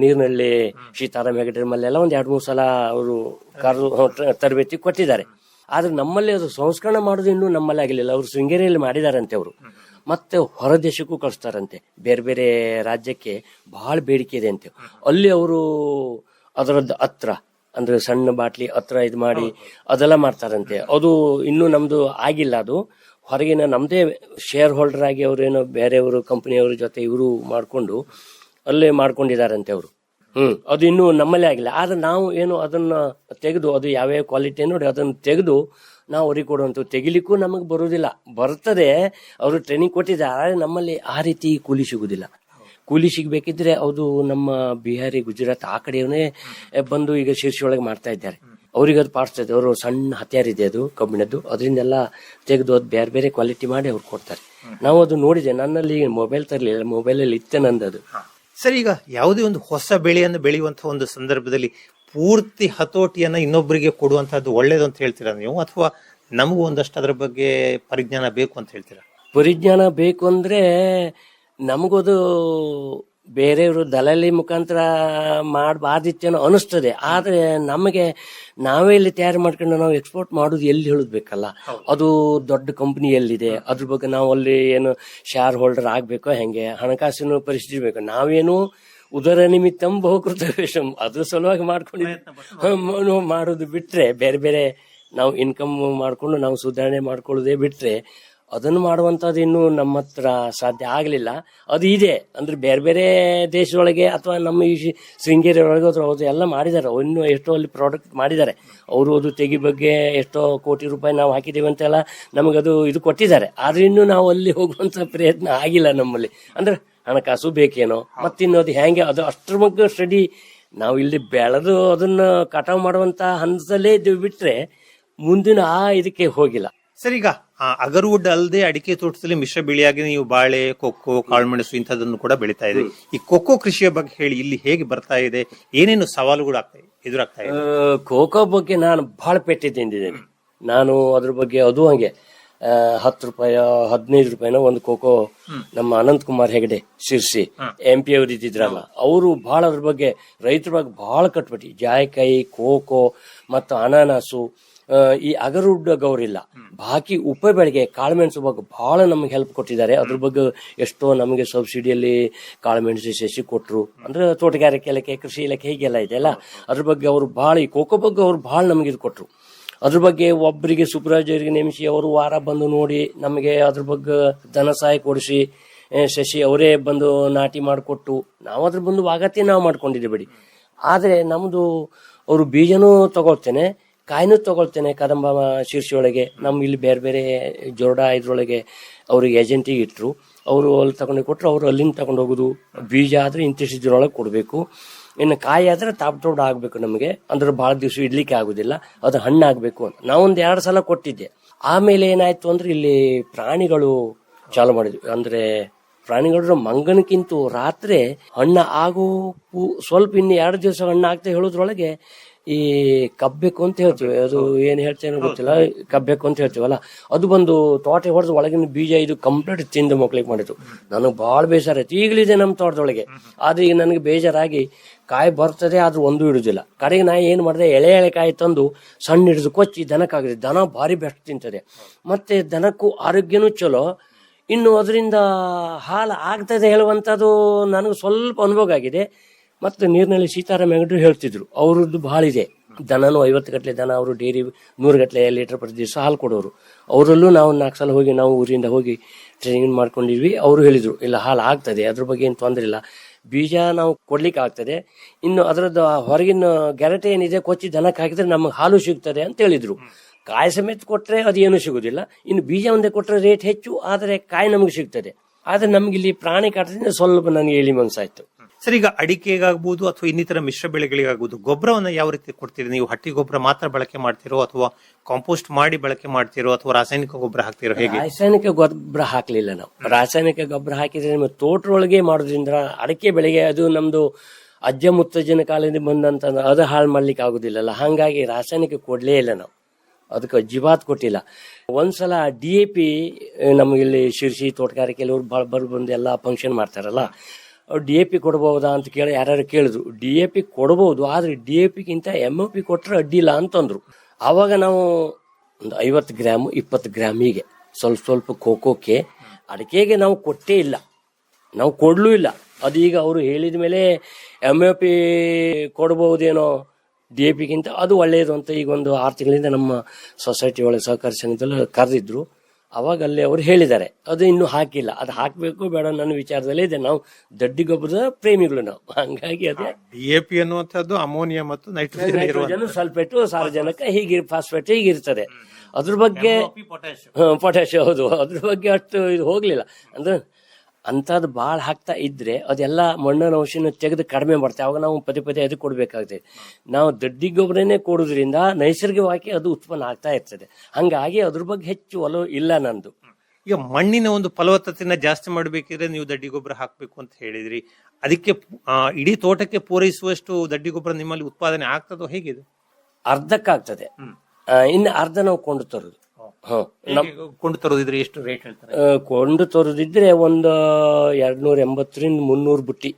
ನೀರಿನಲ್ಲಿ ಸೀತಾರಾಮ್ ಹೆಗಡೆ ಮಲ್ಲೆಲ್ಲ 1-2-3 ಸಲ ಅವರು ತರಬೇತಿ ಕೊಟ್ಟಿದ್ದಾರೆ. ಆದ್ರೆ ನಮ್ಮಲ್ಲಿ ಅದು ಸಂಸ್ಕರಣ ಮಾಡೋದು ಇನ್ನೂ ನಮ್ಮಲ್ಲಿ ಆಗಲಿಲ್ಲ. ಅವರು ಶೃಂಗೇರಿಯಲ್ಲಿ ಮಾಡಿದಾರಂತೆ ಅವರು. ಮತ್ತೆ ಹೊರ ದೇಶಕ್ಕೂ ಕಳಿಸ್ತಾರಂತೆ, ಬೇರೆ ಬೇರೆ ರಾಜ್ಯಕ್ಕೆ ಬಹಳ ಬೇಡಿಕೆ ಇದೆ ಅಂತೆ. ಅಲ್ಲಿ ಅವರು ಅದರದ್ದು ಹತ್ರ ಅಂದ್ರೆ ಸಣ್ಣ ಬಾಟ್ಲಿ ಹತ್ರ ಇದು ಮಾಡಿ ಅದೆಲ್ಲ ಮಾಡ್ತಾರಂತೆ. ಅದು ಇನ್ನೂ ನಮ್ದು ಆಗಿಲ್ಲ. ಅದು ಹೊರಗಿನ ನಮ್ದೇ ಶೇರ್ ಹೋಲ್ಡರ್ ಆಗಿ ಅವರೇನೋ ಬೇರೆಯವರು ಕಂಪನಿಯವ್ರ ಜೊತೆ ಇವರು ಮಾಡ್ಕೊಂಡು ಅಲ್ಲೇ ಮಾಡ್ಕೊಂಡಿದಾರಂತೆ ಅವರು. ಅದು ಇನ್ನೂ ನಮ್ಮಲ್ಲೇ ಆಗಿಲ್ಲ. ಆದ್ರೆ ನಾವು ಏನು ಅದನ್ನ ತೆಗೆದು, ಅದು ಯಾವ್ಯಾವ ಕ್ವಾಲಿಟಿ ನೋಡಿ ಅದನ್ನ ತೆಗೆದು ನಾವು ಅವ್ರಿಗೆ ಕೊಡುವಂತ, ತೆಗಿಲಿಕ್ಕೂ ನಮಗೆ ಬರುವುದಿಲ್ಲ. ಬರ್ತದೆ, ಅವರು ಟ್ರೈನಿಂಗ್ ಕೊಟ್ಟಿದ್ದಾರೆ. ನಮ್ಮಲ್ಲಿ ಆ ರೀತಿ ಕೂಲಿ ಸಿಗುದಿಲ್ಲ. ಕೂಲಿ ಸಿಗ್ಬೇಕಿದ್ರೆ ಅದು ನಮ್ಮ ಬಿಹಾರಿ, ಗುಜರಾತ್ ಆ ಕಡೆಯವನೇ ಬಂದು ಈಗ ಶಿರ್ಸಿ ಒಳಗೆ ಮಾಡ್ತಾ ಇದ್ದಾರೆ. ಅವ್ರಿಗೆ ಅದು ಪಾಡಿಸ್ತದೆ. ಅವರು ಸಣ್ಣ ಹತ್ಯಾರ ಇದೆ, ಅದು ಕಬ್ಬಿಣದ್ದು, ಅದರಿಂದೆಲ್ಲ ತೆಗೆದು ಅದು ಬೇರೆ ಬೇರೆ ಕ್ವಾಲಿಟಿ ಮಾಡಿ ಅವ್ರು ಕೊಡ್ತಾರೆ. ನಾವು ಅದು ನೋಡಿದೆ. ನನ್ನಲ್ಲಿ ಮೊಬೈಲ್ ತರಲಿಲ್ಲ, ಮೊಬೈಲಲ್ಲಿ ಇತ್ತೆ ನಂದದು. ಸರಿ, ಈಗ ಯಾವುದೇ ಒಂದು ಹೊಸ ಬೆಳೆಯನ್ನು ಬೆಳೆಯುವಂತಹ ಒಂದು ಸಂದರ್ಭದಲ್ಲಿ ಪೂರ್ತಿ ಹತೋಟಿಯನ್ನ ಇನ್ನೊಬ್ಬರಿಗೆ ಕೊಡುವಂತಹದ್ದು ಒಳ್ಳೇದು ಅಂತ ಹೇಳ್ತೀರಾ ನೀವು, ಅಥವಾ ನಮಗೂ ಒಂದಷ್ಟು ಅದರ ಬಗ್ಗೆ ಪರಿಜ್ಞಾನ ಬೇಕು ಅಂತ ಹೇಳ್ತೀರಾ? ಪರಿಜ್ಞಾನ ಬೇಕು ಅಂದ್ರೆ ನಮಗದು ಬೇರೆಯವರು ದಲಾಲಿ ಮುಖಾಂತರ ಮಾಡಬಾರ್ದಿತ್ತೇನೋ ಅನಿಸ್ತದೆ. ಆದ್ರೆ ನಮಗೆ ನಾವೇ ಇಲ್ಲಿ ತಯಾರು ಮಾಡ್ಕೊಂಡು ನಾವು ಎಕ್ಸ್ಪೋರ್ಟ್ ಮಾಡೋದು ಎಲ್ಲಿ ಹೇಳಬೇಕಲ್ಲ. ಅದು ದೊಡ್ಡ ಕಂಪನಿ ಎಲ್ಲಿದೆ, ಅದ್ರ ಬಗ್ಗೆ ನಾವು ಅಲ್ಲಿ ಏನು ಶೇರ್ ಹೋಲ್ಡರ್ ಆಗ್ಬೇಕೋ, ಹೆಂಗೆ ಹಣಕಾಸಿನ ಪರಿಸ್ಥಿತಿ ಬೇಕು. ನಾವೇನು ಉದರ ನಿಮಿತ್ತಂ ಬಹುಕೃತವೇಶಂ ಅದ್ರ ಸಲುವಾಗಿ ಮಾಡ್ಕೊಂಡು ಮಾಡೋದು ಬಿಟ್ರೆ, ಬೇರೆ ಬೇರೆ ನಾವು ಇನ್ಕಮ್ ಮಾಡ್ಕೊಂಡು ನಾವು ಸುಧಾರಣೆ ಮಾಡ್ಕೊಳ್ಳೋದೇ ಬಿಟ್ರೆ ಅದನ್ನು ಮಾಡುವಂತದ್ದು ಇನ್ನು ನಮ್ಮ ಹತ್ರ ಸಾಧ್ಯ ಆಗ್ಲಿಲ್ಲ. ಅದು ಇದೆ ಅಂದ್ರೆ ಬೇರೆ ಬೇರೆ ದೇಶದೊಳಗೆ ಅಥವಾ ನಮ್ಮ ಈ ಶೃಂಗೇರಿ ಒಳಗೆ ಅದು ಎಲ್ಲ ಮಾಡಿದ್ದಾರೆ. ಇನ್ನು ಎಷ್ಟೋ ಅಲ್ಲಿ ಪ್ರಾಡಕ್ಟ್ ಮಾಡಿದ್ದಾರೆ ಅವರು. ಅದು ತೆಗಿ ಬಗ್ಗೆ ಎಷ್ಟೋ ಕೋಟಿ ರೂಪಾಯಿ ನಾವು ಹಾಕಿದ್ದೇವೆ ಅಂತೆಲ್ಲ ನಮಗದು ಇದು ಕೊಟ್ಟಿದ್ದಾರೆ. ಆದ್ರೆ ಇನ್ನು ನಾವು ಅಲ್ಲಿ ಹೋಗುವಂತ ಪ್ರಯತ್ನ ಆಗಿಲ್ಲ ನಮ್ಮಲ್ಲಿ. ಅಂದ್ರೆ ಹಣಕಾಸು ಬೇಕೇನೋ, ಮತ್ತಿನ್ನೋದು ಹೆಂಗೆ ಅದು ಅಷ್ಟರ ಬಗ್ಗೆ ಸ್ಟಡಿ ನಾವು ಇಲ್ಲಿ ಬೆಳೆದು ಅದನ್ನ ಕಟಾವು ಮಾಡುವಂತ ಹಂತದಲ್ಲೇ ಇದ್ದೀವಿ ಬಿಟ್ರೆ ಮುಂದಿನ ಇದಕ್ಕೆ ಹೋಗಿಲ್ಲ. ಸರಿ, ಈಗ ಅಗರ್ವುಡ್ ಅಲ್ಲದೆ ಅಡಿಕೆ ತೋಟದಲ್ಲಿ ಮಿಶ್ರ ಬೆಳೆಯಾಗಿ ನೀವು ಬಾಳೆ, ಕೊಕ್ಕೋ, ಕಾಳುಮೆಣಸು ಇಂಥದನ್ನು ಕೂಡ ಬೆಳೀತಾ ಇದೆ. ಈ ಕೊಕ್ಕೋ ಕೃಷಿಯ ಬಗ್ಗೆ ಹೇಳಿ, ಇಲ್ಲಿ ಹೇಗೆ ಬರ್ತಾ ಇದೆ, ಏನೇನು ಸವಾಲುಗಳು ಎದುರಾಗ್ತಾ ಇದೆ? ಕೋಕೋ ಬಗ್ಗೆ ನಾನು ಬಹಳ ಪೆಟ್ಟಿ ತಿಂದಿದ್ದೇನೆ. ನಾನು ಅದ್ರ ಬಗ್ಗೆ ಅದು ಹಂಗೆ 10 ರೂಪಾಯಿ 15 ರೂಪಾಯಿನ ಒಂದು ಕೋಕೋ ನಮ್ಮ ಅನಂತ್ ಕುಮಾರ್ ಹೆಗಡೆ ಶಿರ್ಸಿ MP ಅವ್ರು ಇದ್ದಿದ್ರಲ್ಲ, ಅವರು ಬಹಳ ಅದ್ರ ಬಗ್ಗೆ ರೈತರ ಬಗ್ಗೆ ಬಹಳ ಕಟ್ಬಿಟ್ಟಿ. ಜಾಯಿಕಾಯಿ, ಕೋಕೋ ಮತ್ತು ಅನಾನಸು, ಈ ಅಗರ್ವುಡ್ ಗೌರಿಲ್ಲ, ಬಾಕಿ ಉಪ ಬೆಳೆಗೆ ಕಾಳುಮೆಣಸು ಬಗ್ಗೆ ಬಹಳ ನಮ್ಗೆ ಹೆಲ್ಪ್ ಕೊಟ್ಟಿದ್ದಾರೆ. ಅದ್ರ ಬಗ್ಗೆ ಎಷ್ಟೋ ನಮಗೆ ಸಬ್ಸಿಡಿಯಲ್ಲಿ ಕಾಳುಮೆಣಸು ಸಸಿ ಕೊಟ್ರು. ಅಂದ್ರೆ ತೋಟಗಾರಿಕೆ ಇಲಾಖೆ, ಕೃಷಿ ಇಲಾಖೆ ಹೀಗೆಲ್ಲ ಇದೆಯಲ್ಲ, ಅದ್ರ ಬಗ್ಗೆ ಅವರು ಬಹಳ, ಈ ಕೋಕೋ ಬಗ್ಗೆ ಅವ್ರು ಬಹಳ ನಮಗೆ ಇದು ಕೊಟ್ರು. ಅದ್ರ ಬಗ್ಗೆ ಒಬ್ಬರಿಗೆ ಸೂಪರ್ವೈಸರ್ಗೆ ನೇಮಿಸಿ ಅವರು ವಾರ ಬಂದು ನೋಡಿ ನಮಗೆ ಅದ್ರ ಬಗ್ಗೆ ಧನ ಸಹಾಯ ಕೊಡಿಸಿ ಶಶಿ ಅವರೇ ಬಂದು ನಾಟಿ ಮಾಡಿಕೊಟ್ಟು ನಾವು ಅದ್ರ ಬಂದು ವಾಗತಿ ನಾವು ಮಾಡ್ಕೊಂಡಿದ್ದೆ ಬಿಡಿ. ಆದರೆ ನಮ್ಮದು ಅವರು ಬೀಜನೂ ತಗೊಳ್ತೇನೆ, ಕಾಯಿನೂ ತಗೊಳ್ತೇನೆ. ಕದಂಬ ಶೀರ್ಷಿ ಒಳಗೆ ನಮ್ಮ ಇಲ್ಲಿ ಬೇರೆ ಬೇರೆ ಜೋರ್ಡಾ ಇದ್ರೊಳಗೆ ಅವ್ರಿಗೆ ಏಜೆಂಟಿಗೆ ಇಟ್ಟರು, ಅವರು ಅಲ್ಲಿ ತಗೊಂಡು ಕೊಟ್ಟರು, ಅವರು ಅಲ್ಲಿಂದ ತಗೊಂಡು ಹೋಗೋದು. ಬೀಜ ಆದರೆ ಇಂತಿಷ್ಟು ಇದ್ರೊಳಗೆ ಕೊಡಬೇಕು, ಇನ್ನು ಕಾಯಿ ಆದ್ರೆ ತಾಪ್ಟೋಡ್ ಆಗ್ಬೇಕು ನಮಗೆ, ಅಂದ್ರೆ ಬಹಳ ದಿವಸ ಇಡ್ಲಿಕ್ಕೆ ಆಗುದಿಲ್ಲ, ಅದು ಹಣ್ಣು ಆಗ್ಬೇಕು ಅಂತ ನಾವೊಂದು 2 ಸಲ ಕೊಟ್ಟಿದ್ದೆ. ಆಮೇಲೆ ಏನಾಯ್ತು ಅಂದ್ರೆ ಇಲ್ಲಿ ಪ್ರಾಣಿಗಳು ಚಾಲು ಮಾಡಿದ್ವಿ. ಅಂದ್ರೆ ಪ್ರಾಣಿಗಳು ಮಂಗನಕ್ಕಿಂತ ರಾತ್ರಿ ಹಣ್ಣ ಆಗೋ ಸ್ವಲ್ಪ ಇನ್ನು 2 ದಿವಸ ಹಣ್ಣು ಆಗ್ತಾ ಹೇಳೋದ್ರೊಳಗೆ ಈ ಕಬ್ಬೇಕು ಅಂತ ಹೇಳ್ತೀವಿ, ಅದು ಏನ್ ಹೇಳ್ತೇನೆ ಗೊತ್ತಿಲ್ಲ, ಕಬ್ಬೇಕು ಅಂತ ಹೇಳ್ತೀವಲ್ಲ, ಅದು ಬಂದು ತೋಟ ಹೊಡೆದು ಒಳಗಿನ ಬೀಜ ಇದು ಕಂಪ್ಲೀಟ್ ತಿಂದು ಮಕ್ಳಿಗೆ ಮಾಡಿತು. ನನಗೆ ಬಹಳ ಬೇಜಾರ ಆಯ್ತು. ಈಗಲಿದೆ ನಮ್ಮ ತೋಟದೊಳಗೆ, ಆದ್ರೆ ಈಗ ನನಗೆ ಬೇಜಾರಾಗಿ ಕಾಯಿ ಬರ್ತದೆ ಆದ್ರೂ ಒಂದು ಇಡುದಿಲ್ಲ. ಕಡೆಗೆ ನಾ ಏನ್ ಮಾಡಿದೆ, ಎಳೆ ಕಾಯಿ ತಂದು ಸಣ್ಣ ಹಿಡಿದು ಕೊಚ್ಚಿ ದನಕ್ಕಾಗಿದೆ. ದನ ಭಾರಿ ಬೆಸ್ಟ್ ತಿಂತದೆ, ಮತ್ತೆ ದನಕ್ಕೂ ಆರೋಗ್ಯನೂ ಚಲೋ. ಇನ್ನು ಅದರಿಂದ ಹಾಲು ಆಗ್ತದೆ ಹೇಳುವಂಥದ್ದು ನನಗೆ ಸ್ವಲ್ಪ ಅನುಭವ ಆಗಿದೆ. ಮತ್ತು ನೀರಿನಲ್ಲಿ ಸೀತಾರಾಮ್ ಹೆಗಡೆ ಹೇಳ್ತಿದ್ರು, ಅವ್ರದ್ದು ಭಾಳ ಇದೆ. ದನನು 50 ಗಟ್ಟಲೆ ದನ, ಅವರು ಡೈರಿ 100 ಗಟ್ಟಲೆ ಲೀಟರ್ ಪ್ರತಿ ದಿವಸ ಹಾಲು ಕೊಡೋರು. ಅವರಲ್ಲೂ ನಾವು 4 ಸಲ ಹೋಗಿ ನಾವು ಊರಿಂದ ಹೋಗಿ ಟ್ರೈನಿಂಗ್ ಮಾಡ್ಕೊಂಡಿದ್ವಿ. ಅವರು ಹೇಳಿದ್ರು ಇಲ್ಲ ಹಾಲು ಆಗ್ತದೆ, ಅದ್ರ ಬಗ್ಗೆ ಏನು ತೊಂದರೆ ಇಲ್ಲ, ಬೀಜ ನಾವು ಕೊಡ್ಲಿಕ್ಕೆ ಆಗ್ತದೆ, ಇನ್ನು ಅದರದ್ದು ಹೊರಗಿನ ಗೆರಟೆ ಏನಿದೆ ಕೊಚ್ಚಿ ದನಕ್ಕೆ ಹಾಕಿದ್ರೆ ನಮಗೆ ಹಾಲು ಸಿಗ್ತದೆ ಅಂತ ಹೇಳಿದ್ರು. ಕಾಯಿ ಸಮೇತ ಕೊಟ್ರೆ ಅದೇನು ಸಿಗುದಿಲ್ಲ, ಇನ್ನು ಬೀಜ ಒಂದೇ ಕೊಟ್ರೆ ರೇಟ್ ಹೆಚ್ಚು, ಆದರೆ ಕಾಯಿ ನಮಗೆ ಸಿಗ್ತದೆ. ಆದ್ರೆ ನಮ್ಗೆ ಇಲ್ಲಿ ಪ್ರಾಣಿ ಕಾಟದಿಂದ ಸ್ವಲ್ಪ ನನಗೆ ಎಳಿ ಮನಸ್ಸಾಯ್ತು. ಸರ್, ಈಗ ಅಡಿಕೆಗಾಗ್ಬೋದು ಅಥವಾ ಇನ್ನಿತರ ಮಿಶ್ರ ಬೆಳೆಗಳಿಗಾಗ್ಬೋದು ಗೊಬ್ಬರವನ್ನ ಯಾವ ರೀತಿ ಕೊಡ್ತೀರಿ ನೀವು? ಹಟ್ಟಿ ಗೊಬ್ಬರ ಮಾತ್ರ ಬಳಕೆ ಮಾಡ್ತಿರೋ ಅಥವಾ ಕಾಂಪೋಸ್ಟ್ ಮಾಡಿ ಬಳಕೆ ಮಾಡ್ತಿರೋ ಅಥವಾ ರಾಸಾಯನಿಕ ಗೊಬ್ಬರ ಹಾಕ್ತಿರೋ, ಹೇಗೆ? ರಾಸಾಯನಿಕ ಗೊಬ್ಬರ ಹಾಕ್ಲಿಲ್ಲ ನಾವು. ರಾಸಾಯನಿಕ ಗೊಬ್ಬರ ಹಾಕಿದ್ರೆ ನಿಮ್ಮ ತೋಟದೊಳಗೆ ಮಾಡೋದ್ರಿಂದ ಅಡಿಕೆ ಬೆಳೆಗೆ ಅದು ನಮ್ದು ಅಜ್ಜ ಮುತ್ತಜ್ಜನ ಕಾಲದಿಂದ ಬಂದಂತ ಅದು ಹಾಳು ಮಾಡ್ಲಿಕ್ಕೆ ಆಗುದಿಲ್ಲಲ್ಲ, ಹಂಗಾಗಿ ರಾಸಾಯನಿಕ ಕೊಡ್ಲೇ ಇಲ್ಲ ನಾವು. ಅದಕ್ಕೆ ಜೀವಾತ್ ಕೊಟ್ಟಿಲ್ಲ. ಒಂದ್ಸಲ DAP ನಮಗಿಲ್ಲಿ ಶಿರ್ಸಿ ತೋಟಗಾರಿಕೆಯಲ್ಲಿ ಅವ್ರು ಬಂದು ಎಲ್ಲ ಫಂಕ್ಷನ್ ಮಾಡ್ತಾರಲ್ಲ, DAP ಕೊಡಬಹುದಾ ಅಂತ ಕೇಳಿ ಯಾರ್ಯಾರು ಕೇಳಿದ್ರು. DAP ಕೊಡಬಹುದು, ಆದ್ರೆ DAPಗಿಂತ MOP ಕೊಟ್ರೆ ಅಡ್ಡಿಲ್ಲ ಅಂತಂದ್ರು. ಆವಾಗ ನಾವು ಒಂದು 50 ಗ್ರಾಮ್ 20 ಗ್ರಾಮ್ ಹೀಗೆ ಸ್ವಲ್ಪ ಕೋಕೋಕ್ಕೆ, ಅಡಿಕೆಗೆ ನಾವು ಕೊಟ್ಟೇ ಇಲ್ಲ, ನಾವು ಕೊಡ್ಲೂ ಇಲ್ಲ. ಅದೀಗ ಅವರು ಹೇಳಿದ ಮೇಲೆ MOP ಕೊಡಬಹುದೇನೋ DAPಗಿಂತ, ಅದು ಒಳ್ಳೆಯದು ಅಂತ ಈಗ ಒಂದು 6 ತಿಂಗಳಿಂದ ನಮ್ಮ ಸೊಸೈಟಿ ಒಳಗೆ ಸಹಕಾರಿ ಸಂಘದಲ್ಲಿ ಕರೆದಿದ್ರು. ಅವಾಗ ಅಲ್ಲಿ ಅವರು ಹೇಳಿದ್ದಾರೆ, ಅದು ಇನ್ನೂ ಹಾಕಿಲ್ಲ, ಅದು ಹಾಕಬೇಕು ಬೇಡ ನನ್ನ ವಿಚಾರದಲ್ಲೇ ಇದೆ. ನಾವು ದಡ್ಡಿ ಗೊಬ್ಬರದ ಪ್ರೇಮಿಗಳು ನಾವು, ಹಂಗಾಗಿ ಅದೇ DAP ಅನ್ನುವಂಥದ್ದು ಅಮೋನಿಯಾ ಮತ್ತು ನೈಟ್ರೋಜನ್, ಸಲ್ಫೇಟು, ಸಾರಜನಕ, ಹೀಗೆ ಫಾಸ್ಫೇಟ್ ಹೀಗಿರ್ತದೆ. ಅದ್ರ ಬಗ್ಗೆ ಪೊಟ್ಯಾಶ್, ಹೌದು, ಅದ್ರ ಬಗ್ಗೆ ಅಷ್ಟು ಇದು ಹೋಗ್ಲಿಲ್ಲ. ಅಂದ್ರೆ ಅಂತದ್ ಬಾಳ್ ಹಾಕ್ತಾ ಇದ್ರೆ ಅದೆಲ್ಲ ಮಣ್ಣಿನ ಅಂಶನ ತೆಗೆದು ಕಡಿಮೆ ಮಾಡ್ತೇವೆ. ಅವಾಗ ನಾವು ಪದೇ ಅದು ಕೊಡ್ಬೇಕಾಗ್ತದೆ. ನಾವು ದಡ್ಡಿ ಗೊಬ್ಬರನೇ ಕೊಡೋದ್ರಿಂದ ನೈಸರ್ಗಿಕವಾಗಿ ಅದು ಉತ್ಪನ್ನ ಆಗ್ತಾ ಇರ್ತದೆ. ಹಂಗಾಗಿ ಅದ್ರ ಬಗ್ಗೆ ಹೆಚ್ಚು ಒಲವು ಇಲ್ಲ ನಂದು. ಈಗ ಮಣ್ಣಿನ ಒಂದು ಫಲವತ್ತತೆನ ಜಾಸ್ತಿ ಮಾಡಬೇಕಿದ್ರೆ ನೀವು ದಡ್ಡಿ ಗೊಬ್ಬರ ಹಾಕ್ಬೇಕು ಅಂತ ಹೇಳಿದ್ರಿ. ಅದಕ್ಕೆ ಇಡೀ ತೋಟಕ್ಕೆ ಪೂರೈಸುವಷ್ಟು ದಡ್ಡಿ ಗೊಬ್ಬರ ನಿಮ್ಮಲ್ಲಿ ಉತ್ಪಾದನೆ ಆಗ್ತದೋ, ಹೇಗಿದೆ? ಅರ್ಧಕ್ಕಾಗ್ತದೆ, ಇನ್ನು ಅರ್ಧ ನಾವು ಕೊಂಡು ತರೋದು. ಕೊಂಡು ತರೋದಿದ್ರೆ ಎಷ್ಟು ರೇಟ್ ಹೇಳ್ತಾರೆ? ಕೊಂಡು ತರೋದಿದ್ರೆ ಒಂದು 280ರಿಂದ 300 ಬುಟ್ಟಿ,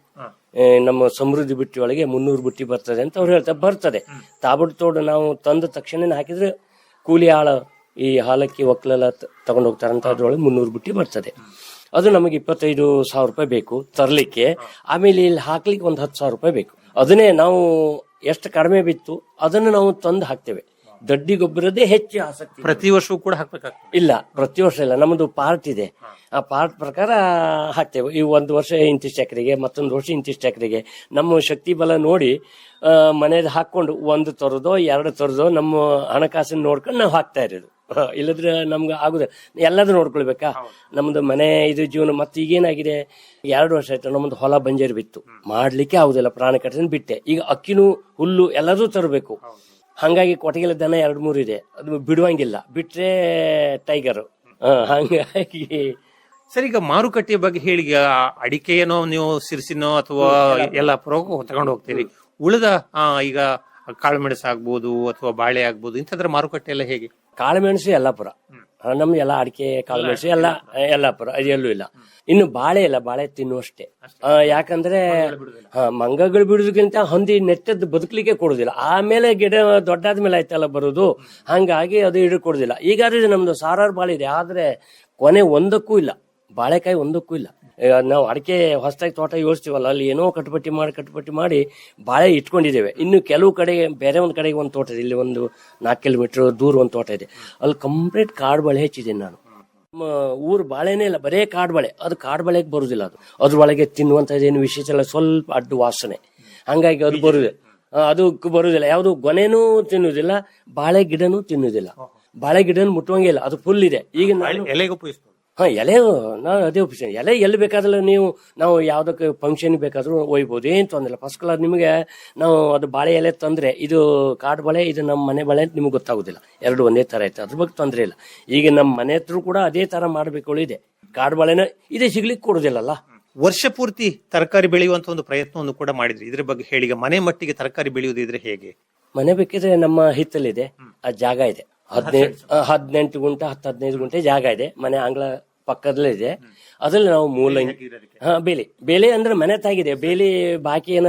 ನಮ್ಮ ಸಮೃದ್ಧಿ ಬುಟ್ಟಿ ಒಳಗೆ 300 ಬುಟ್ಟಿ ಬರ್ತದೆ ಅಂತ ಅವ್ರು ಹೇಳ್ತಾರೆ. ಬರ್ತದೆ ತಾಬಡ್ ತೋಡು ನಾವು ತಂದ ತಕ್ಷಣ ಹಾಕಿದ್ರೆ ಕೂಲಿ ಆಳ ಈ ಹಾಲಕ್ಕಿ ಒಕ್ಕಲೆಲ್ಲ ತಗೊಂಡು ಹೋಗ್ತಾರಂತ, ಅದ್ರೊಳಗೆ 300 ಬುಟ್ಟಿ ಬರ್ತದೆ. ಅದು ನಮಗೆ 25,000 ರೂಪಾಯಿ ಬೇಕು ತರ್ಲಿಕ್ಕೆ. ಆಮೇಲೆ ಇಲ್ಲಿ ಹಾಕ್ಲಿಕ್ಕೆ ಒಂದು 10,000 ರೂಪಾಯಿ ಬೇಕು. ಅದನ್ನೇ ನಾವು ಎಷ್ಟು ಕಡಿಮೆ ಬಿತ್ತು ಅದನ್ನು ನಾವು ತಂದು ಹಾಕ್ತೇವೆ. ದಡ್ಡಿ ಗೊಬ್ಬರದೇ ಹೆಚ್ಚು ಆಸಕ್ತಿ. ಪ್ರತಿ ವರ್ಷವೂ ಕೂಡ ಹಾಕ್ಬೇಕಾಗ್ತದೆ? ಇಲ್ಲ, ಪ್ರತಿ ವರ್ಷ ಇಲ್ಲ, ನಮ್ಮದು ಪಾರ್ಟ್ ಇದೆ. ಆ ಪಾರ್ಟ್ ಪ್ರಕಾರ ಹಾಕ್ತೇವೆ. ಈ ಒಂದು ವರ್ಷ ಇಂತಿಷ್ಟು ಎಕರೆಗೆ, ಮತ್ತೊಂದು ವರ್ಷ ಇಂತಿಷ್ಟು ಎಕರೆಗೆ ನಮ್ಮ ಶಕ್ತಿ ಬಲ ನೋಡಿ ಮನೇಲಿ ಹಾಕೊಂಡು 1 ತರೋದೋ 2 ತರೋದೋ ನಮ್ಮ ಹಣಕಾಸನ್ನು ನೋಡ್ಕೊಂಡು ನಾವು ಹಾಕ್ತಾ ಇರೋದು. ಇಲ್ಲದ್ರೆ ನಮ್ಗೆ ಆಗುದ ಎಲ್ಲದೂ ನೋಡ್ಕೊಳ್ಬೇಕಾ, ನಮ್ದು ಮನೆ ಇದು ಜೀವನ. ಮತ್ತೆ ಈಗೇನಾಗಿದೆ, 2 ವರ್ಷ ಆಯ್ತು ನಮ್ದು ಹೊಲ ಬಂಜೇರಿ ಬಿತ್ತು, ಮಾಡ್ಲಿಕ್ಕೆ ಆಗುದಿಲ್ಲ, ಪ್ರಾಣ ಕಟ್ಟಿನ ಬಿಟ್ಟೆ. ಈಗ ಅಕ್ಕಿನೂ ಹುಲ್ಲು ಎಲ್ಲದೂ ತರಬೇಕು. ಹಂಗಾಗಿ ಕೊಟ್ಟಿಗೆಲ ದನ 2-3 ಇದೆ, ಅದು ಬಿಡುವಂಗಿಲ್ಲ. ಬಿಟ್ರೆ ಟೈಗರ್ ಹಂಗಾಗಿ ಸರ್, ಈಗ ಮಾರುಕಟ್ಟೆಯ ಬಗ್ಗೆ ಹೇಳಿ. ಈಗ ಅಡಿಕೆಯೇನೋ ನೀವು ಸಿರ್ಸಿನೋ ಅಥವಾ ಯಲ್ಲಾಪುರ ತಗೊಂಡು ಹೋಗ್ತೀರಿ. ಉಳಿದ ಈಗ ಕಾಳುಮೆಣಸು ಆಗ್ಬೋದು ಅಥವಾ ಬಾಳೆ ಆಗ್ಬೋದು, ಇಂಥದ್ರ ಮಾರುಕಟ್ಟೆ ಎಲ್ಲ ಹೇಗೆ? ಕಾಳುಮೆಣಸು ಯಲ್ಲಾಪುರ, ನಮ್ದು ಎಲ್ಲ ಅಡಿಕೆ ಕಾಳುಮೆಣಸು ಎಲ್ಲ ಯಲ್ಲಾಪುರ, ಅದು ಎಲ್ಲೂ ಇಲ್ಲ. ಇನ್ನು ಬಾಳೆ ಇಲ್ಲ, ಬಾಳೆ ತಿನ್ನುವಷ್ಟೇ. ಯಾಕಂದ್ರೆ ಮಂಗಗಳು ಬಿಡುದಕ್ಕಿಂತ ಹಂದಿ ನೆಟ್ಟದ್ದು ಬದುಕಲಿಕ್ಕೆ ಕೊಡುದಿಲ್ಲ. ಆಮೇಲೆ ಗಿಡ ದೊಡ್ಡಾದ್ಮೇಲೆ ಆಯ್ತಲ್ಲ ಬರುದು, ಹಂಗಾಗಿ ಅದು ಹಿಡಿದು ಕೊಡುದಿಲ್ಲ. ಈಗಾದ್ರೂ ನಮ್ದು ಸಾರಾರು ಬಾಳೆ ಇದೆ, ಆದ್ರೆ ಕೊನೆ ಒಂದಕ್ಕೂ ಇಲ್ಲ, ಬಾಳೆಕಾಯಿ ಒಂದಕ್ಕೂ ಇಲ್ಲ. ನಾವು ಅಡಿಕೆ ಹೊಸದಾಗಿ ತೋಟ ಯೋಚಿಸ್ತೀವಲ್ಲ, ಅಲ್ಲಿ ಏನೋ ಕಟ್ಟುಪಟ್ಟಿ ಮಾಡಿ ಬಾಳೆ ಇಟ್ಕೊಂಡಿದ್ದೇವೆ. ಇನ್ನು ಕೆಲವು ಕಡೆ ಬೇರೆ ಒಂದು ಕಡೆಗೆ ಒಂದು ತೋಟ ಇದೆ, ಇಲ್ಲಿ ಒಂದು 4 ಕಿಲೋಮೀಟರ್ ದೂರ ಒಂದು ತೋಟ ಇದೆ, ಅಲ್ಲಿ ಕಂಪ್ಲೀಟ್ ಕಾಡು ಬಾಳೆ ಹೆಚ್ಚಿದ್ದೇನೆ ನಾನು. ಊರು ಬಾಳೆನೇ ಇಲ್ಲ, ಬರೇ ಕಾಡು ಬಾಳೆ. ಅದು ಕಾಡು ಬಾಳೆಗೆ ಬರುದಿಲ್ಲ, ಅದು ಅದ್ರೊಳಗೆ ತಿನ್ನುವಂಥದ್ದೇನು ವಿಶೇಷ ಇಲ್ಲ, ಸ್ವಲ್ಪ ಅಡ್ಡು ವಾಸನೆ, ಹಂಗಾಗಿ ಅದು ಬರುದಿಲ್ಲ. ಅದು ಬರುದಿಲ್ಲ, ಯಾವುದು ಗೊನೆನೂ ತಿನ್ನುವುದಿಲ್ಲ, ಬಾಳೆ ಗಿಡನೂ ತಿನ್ನುವುದಿಲ್ಲ. ಬಾಳೆ ಗಿಡನೂ ಮುಟ್ಟುವಂಗೆ ಇಲ್ಲ, ಅದು ಫುಲ್ ಇದೆ. ಈಗ ಎಲೆಗೆ ಉಪಯೋಗಿಸ್ಬೋದು. ಎಲೆ ನಾವು ಅದೇ ಒಪ್ಪಿಸ್ತೇನೆ. ಎಲೆ ಎಲ್ಲಿ ಬೇಕಾದ್ರೂ ನಾವು ಯಾವ್ದಕ್ಕೆ ಫಂಕ್ಷನ್ ಬೇಕಾದ್ರೂ ಒಯ್ಬೋದು, ಏನ್ ತೊಂದ್ರೆ. ಫಸ್ಟ್ ಕ್ಲಾಸ್ ನಿಮಗೆ ನಾವು ಅದು ಬಾಳೆ ಎಲೆ ತಂದ್ರೆ, ಇದು ಕಾಡು ಬಾಳೆ, ಇದು ನಮ್ಮ ಮನೆ ಬಾಳೆ ಅಂತ ನಿಮ್ಗೆ ಗೊತ್ತಾಗುದಿಲ್ಲ. ಎರಡು ಒಂದೇ ತರ ಐತೆ, ಅದ್ರ ಬಗ್ಗೆ ತೊಂದ್ರೆ ಇಲ್ಲ. ಈಗ ನಮ್ಮ ಮನೆ ಹತ್ರ ಕೂಡ ಅದೇ ತರ ಮಾಡ್ಬೇಕು ಇದೆ. ಕಾಡು ಬಾಳೆನ ಇದೇ ಸಿಗ್ಲಿಕ್ಕೆ ಕೊಡುದಿಲ್ಲಲ್ಲ. ವರ್ಷ ಪೂರ್ತಿ ತರಕಾರಿ ಬೆಳೆಯುವಂತ ಒಂದು ಪ್ರಯತ್ನವನ್ನು ಕೂಡ ಮಾಡಿದ್ರಿ. ಇದ್ರ ಬಗ್ಗೆ ಹೇಳಿ. ಮನೆ ಮಟ್ಟಿಗೆ ತರಕಾರಿ ಬೆಳೆಯುವುದಿದ್ರೆ ಹೇಗೆ? ಮನೆ ಬೇಕಿದ್ರೆ ನಮ್ಮ ಹಿತ್ತಲಿದೆ, ಆ ಜಾಗ ಇದೆ, 18 ಗುಂಟೆ 10-15 ಗುಂಟೆ ಜಾಗ ಇದೆ. ಮನೆ ಅಂಗಳ ಪಕ್ಕದಲ್ಲೇ ಇದೆ. ಅದ್ರಲ್ಲಿ ನಾವು ಮೂಲಂಗಿ, ಬೇಲಿ ಅಂದ್ರೆ ಮನೆ ತಾಗಿದೆ. ಬೇಲಿ ಬಾಕಿ ಏನ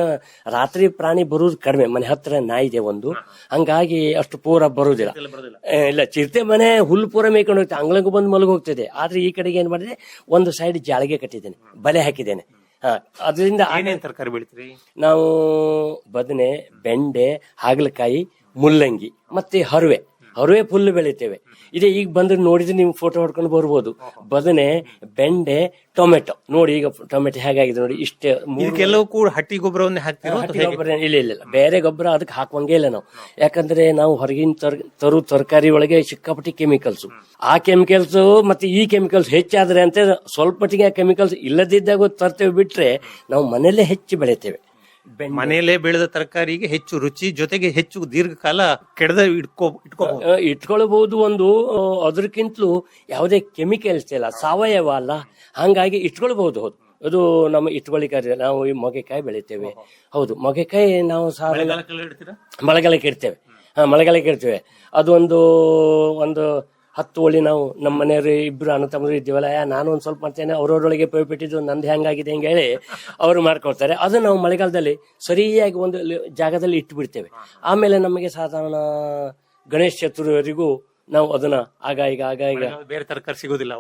ರಾತ್ರಿ ಪ್ರಾಣಿ ಬರುವುದು ಕಡಿಮೆ, ಮನೆ ಹತ್ರ ನಾಯಿ ಇದೆ ಒಂದು, ಹಂಗಾಗಿ ಅಷ್ಟು ಪೂರ ಬರುದಿಲ್ಲ. ಇಲ್ಲ, ಚಿರತೆ ಮನೆ ಹುಲ್ಲು ಪೂರ ಮೇಯ್ಕೊಂಡು ಹೋಗ್ತದೆ, ಅಂಗಳಕ್ಕೂ ಬಂದು ಮಲಗಿ ಹೋಗ್ತದೆ. ಆದ್ರೆ ಈ ಕಡೆಗೆ ಏನ್ ಮಾಡಿದೆ, ಒಂದು ಸೈಡ್ ಜಾಳಿಗೆ ಕಟ್ಟಿದ್ದೇನೆ, ಬಲೆ ಹಾಕಿದ್ದೇನೆ. ಅದರಿಂದ ತರಕಾರಿ ಬೆಳಿತೀರಿ ನಾವು? ಬದನೆ, ಬೆಂಡೆ, ಹಾಗಲಕಾಯಿ, ಮುಲ್ಲಂಗಿ ಮತ್ತೆ ಹರುವೆ ಫುಲ್ ಬೆಳಿತೇವೆ. ಇದೇ ಈಗ ಬಂದ್ರೆ ನೋಡಿದ್ರೆ ನೀವು ಫೋಟೋ ಹೊಡ್ಕೊಂಡು ಬರ್ಬೋದು. ಬದನೆ, ಬೆಂಡೆ, ಟೊಮೆಟೊ ನೋಡಿ. ಈಗ ಟೊಮೆಟೊ ಹೇಗಾಗಿದೆ ನೋಡಿ. ಇಷ್ಟೇ ಕೆಲವು ಕೂಡ ಹಟ್ಟಿ ಗೊಬ್ಬರವನ್ನೇ ಹಾಕ್ತೀವಿ. ಇಲ್ಲ, ಬೇರೆ ಗೊಬ್ಬರ ಅದಕ್ಕೆ ಹಾಕುವಂಗೆ ಇಲ್ಲ ನಾವು. ಯಾಕಂದ್ರೆ ನಾವು ಹೊರಗಿನ ತರಕಾರಿ ಒಳಗೆ ಸಿಕ್ಕಾಪಟ್ಟಿ ಕೆಮಿಕಲ್ಸ್. ಆ ಕೆಮಿಕಲ್ಸ್ ಮತ್ತೆ ಈ ಕೆಮಿಕಲ್ಸ್ ಹೆಚ್ಚಾದ್ರೆ ಅಂತ ಸ್ವಲ್ಪ ಮಟ್ಟಿಗೆ ಕೆಮಿಕಲ್ಸ್ ಇಲ್ಲದಿದ್ದಾಗ ತರ್ತೇವೆ, ಬಿಟ್ರೆ ನಾವು ಮನೆಯಲ್ಲೇ ಹೆಚ್ಚು ಬೆಳಿತೇವೆ. ಮನೆಯಲ್ಲೇ ಬೆಳೆದ ತರಕಾರಿಗೆ ಹೆಚ್ಚು ರುಚಿ, ಜೊತೆಗೆ ಹೆಚ್ಚು ದೀರ್ಘಕಾಲ ಕೆಡದ ಇಟ್ಕೊಳ್ಬಹುದು. ಒಂದು ಅದ್ರಕ್ಕಿಂತಲೂ ಯಾವುದೇ ಕೆಮಿಕಲ್ಸ್ ಇಲ್ಲ, ಸಾವಯವ ಅಲ್ಲ, ಹಂಗಾಗಿ ಇಟ್ಕೊಳ್ಬಹುದು. ಹೌದು, ಅದು ನಮ್ಮ ಇಟ್ಕೊಳ್ಳಿಕ್ಕೆ. ನಾವು ಈ ಮೊಗೆಕಾಯಿ ಬೆಳಿತೇವೆ. ಹೌದು, ಮೊಗೆಕಾಯಿ ನಾವು ಮಳೆಗಾಲಕ್ಕೆ ಇಡ್ತೇವೆ. ಮಳೆಗಾಲಕ್ಕೆ ಇಡ್ತೇವೆ. ಅದು ಒಂದು 10 ಒಳಿ ನಾವು ನಮ್ಮ ಮನೆಯವರು ಇಬ್ರು ಅಣ್ಣ ತಮ್ಮರು ಇದ್ದೀವಲ್ಲ, ನಾನು ಒಂದ್ ಸ್ವಲ್ಪ ಮಾಡ್ತೇನೆ, ಅವ್ರವ್ರೊಳಗೆ ಬಿಟ್ಟಿದ್ದು ನಂದು ಹೆಂಗಾಗಿದೆ ಹೆಂಗೆ ಹೇಳಿ ಅವರು ಮಾಡ್ಕೊಳ್ತಾರೆ. ಅದು ನಾವು ಮಳೆಗಾಲದಲ್ಲಿ ಸರಿಯಾಗಿ ಒಂದು ಜಾಗದಲ್ಲಿ ಇಟ್ಟು ಬಿಡ್ತೇವೆ. ಆಮೇಲೆ ನಮಗೆ ಸಾಧಾರಣ ಗಣೇಶ ಚತುರ್ಥಿವರೆಗೂ ನಾವು ಅದನ್ನ ಆಗ ಈಗ ಬೇರೆ ತರಕಾರಿ ಸಿಗುದಿಲ್ಲ.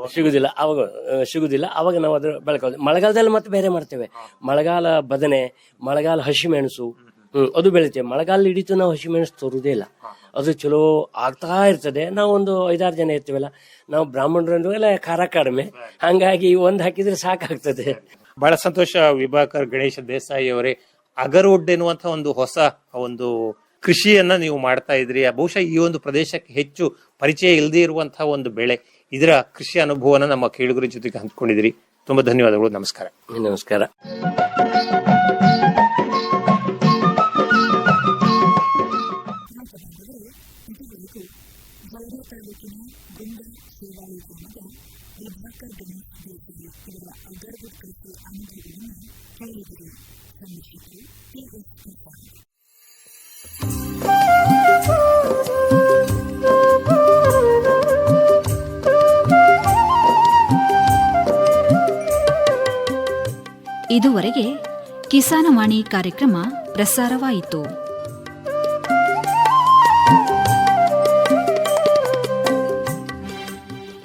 ಅವಾಗ ನಾವು ಅದ್ರ ಬೆಳ್ಕೊಳ್ಳಿ. ಮಳೆಗಾಲದಲ್ಲಿ ಮತ್ತೆ ಬೇರೆ ಮಾಡ್ತೇವೆ. ಮಳೆಗಾಲ ಬದನೆ, ಮಳೆಗಾಲ ಹಸಿಮೆಣಸು, ಅದು ಬೆಳಿತೇವೆ. ಮಳೆಗಾಲ ಹಿಡಿತು ನಾವು ಹಸಿಮೆಣಸು ತರುವುದೇ ಇಲ್ಲ, ಅದು ಚಲೋ ಆಗ್ತಾ ಇರ್ತದೆ. ನಾವು ಒಂದು 5-6 ಜನ ಇರ್ತೀವಲ್ಲ, ನಾವು ಬ್ರಾಹ್ಮಣರು ಎಲ್ಲ ಖಾರ ಕಡಿಮೆ, ಹಂಗಾಗಿ ಒಂದ್ ಹಾಕಿದ್ರೆ ಸಾಕಾಗ್ತದೆ. ಬಹಳ ಸಂತೋಷ ವಿಭಾಕರ್ ಗಣೇಶ ದೇಸಾಯಿ ಅವರೇ. ಅಗರ್ವುಡ್ ಎನ್ನುವಂತ ಒಂದು ಹೊಸ ಒಂದು ಕೃಷಿಯನ್ನ ನೀವು ಮಾಡ್ತಾ ಇದ್ರಿ. ಬಹುಶಃ ಈ ಒಂದು ಪ್ರದೇಶಕ್ಕೆ ಹೆಚ್ಚು ಪರಿಚಯ ಇಲ್ಲದೆ ಇರುವಂತಹ ಒಂದು ಬೆಳೆ. ಇದರ ಕೃಷಿ ಅನುಭವನ ನಮ್ಮ ಕೇಳುಗರ ಜೊತೆಗೆ ಹಂಚ್ಕೊಂಡಿದ್ರಿ. ತುಂಬಾ ಧನ್ಯವಾದಗಳು. ನಮಸ್ಕಾರ. ನಮಸ್ಕಾರ. ಇದುವರೆಗೆ ಕಿಸಾನವಾಣಿ ಕಾರ್ಯಕ್ರಮ ಪ್ರಸಾರವಾಯಿತು.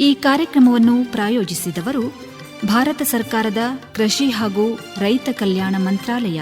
ಈ ಕಾರ್ಯಕ್ರಮವನ್ನು ಪ್ರಾಯೋಜಿಸಿದವರು ಭಾರತ ಸರ್ಕಾರದ ಕೃಷಿ ಹಾಗೂ ರೈತ ಕಲ್ಯಾಣ ಮಂತ್ರಾಲಯ.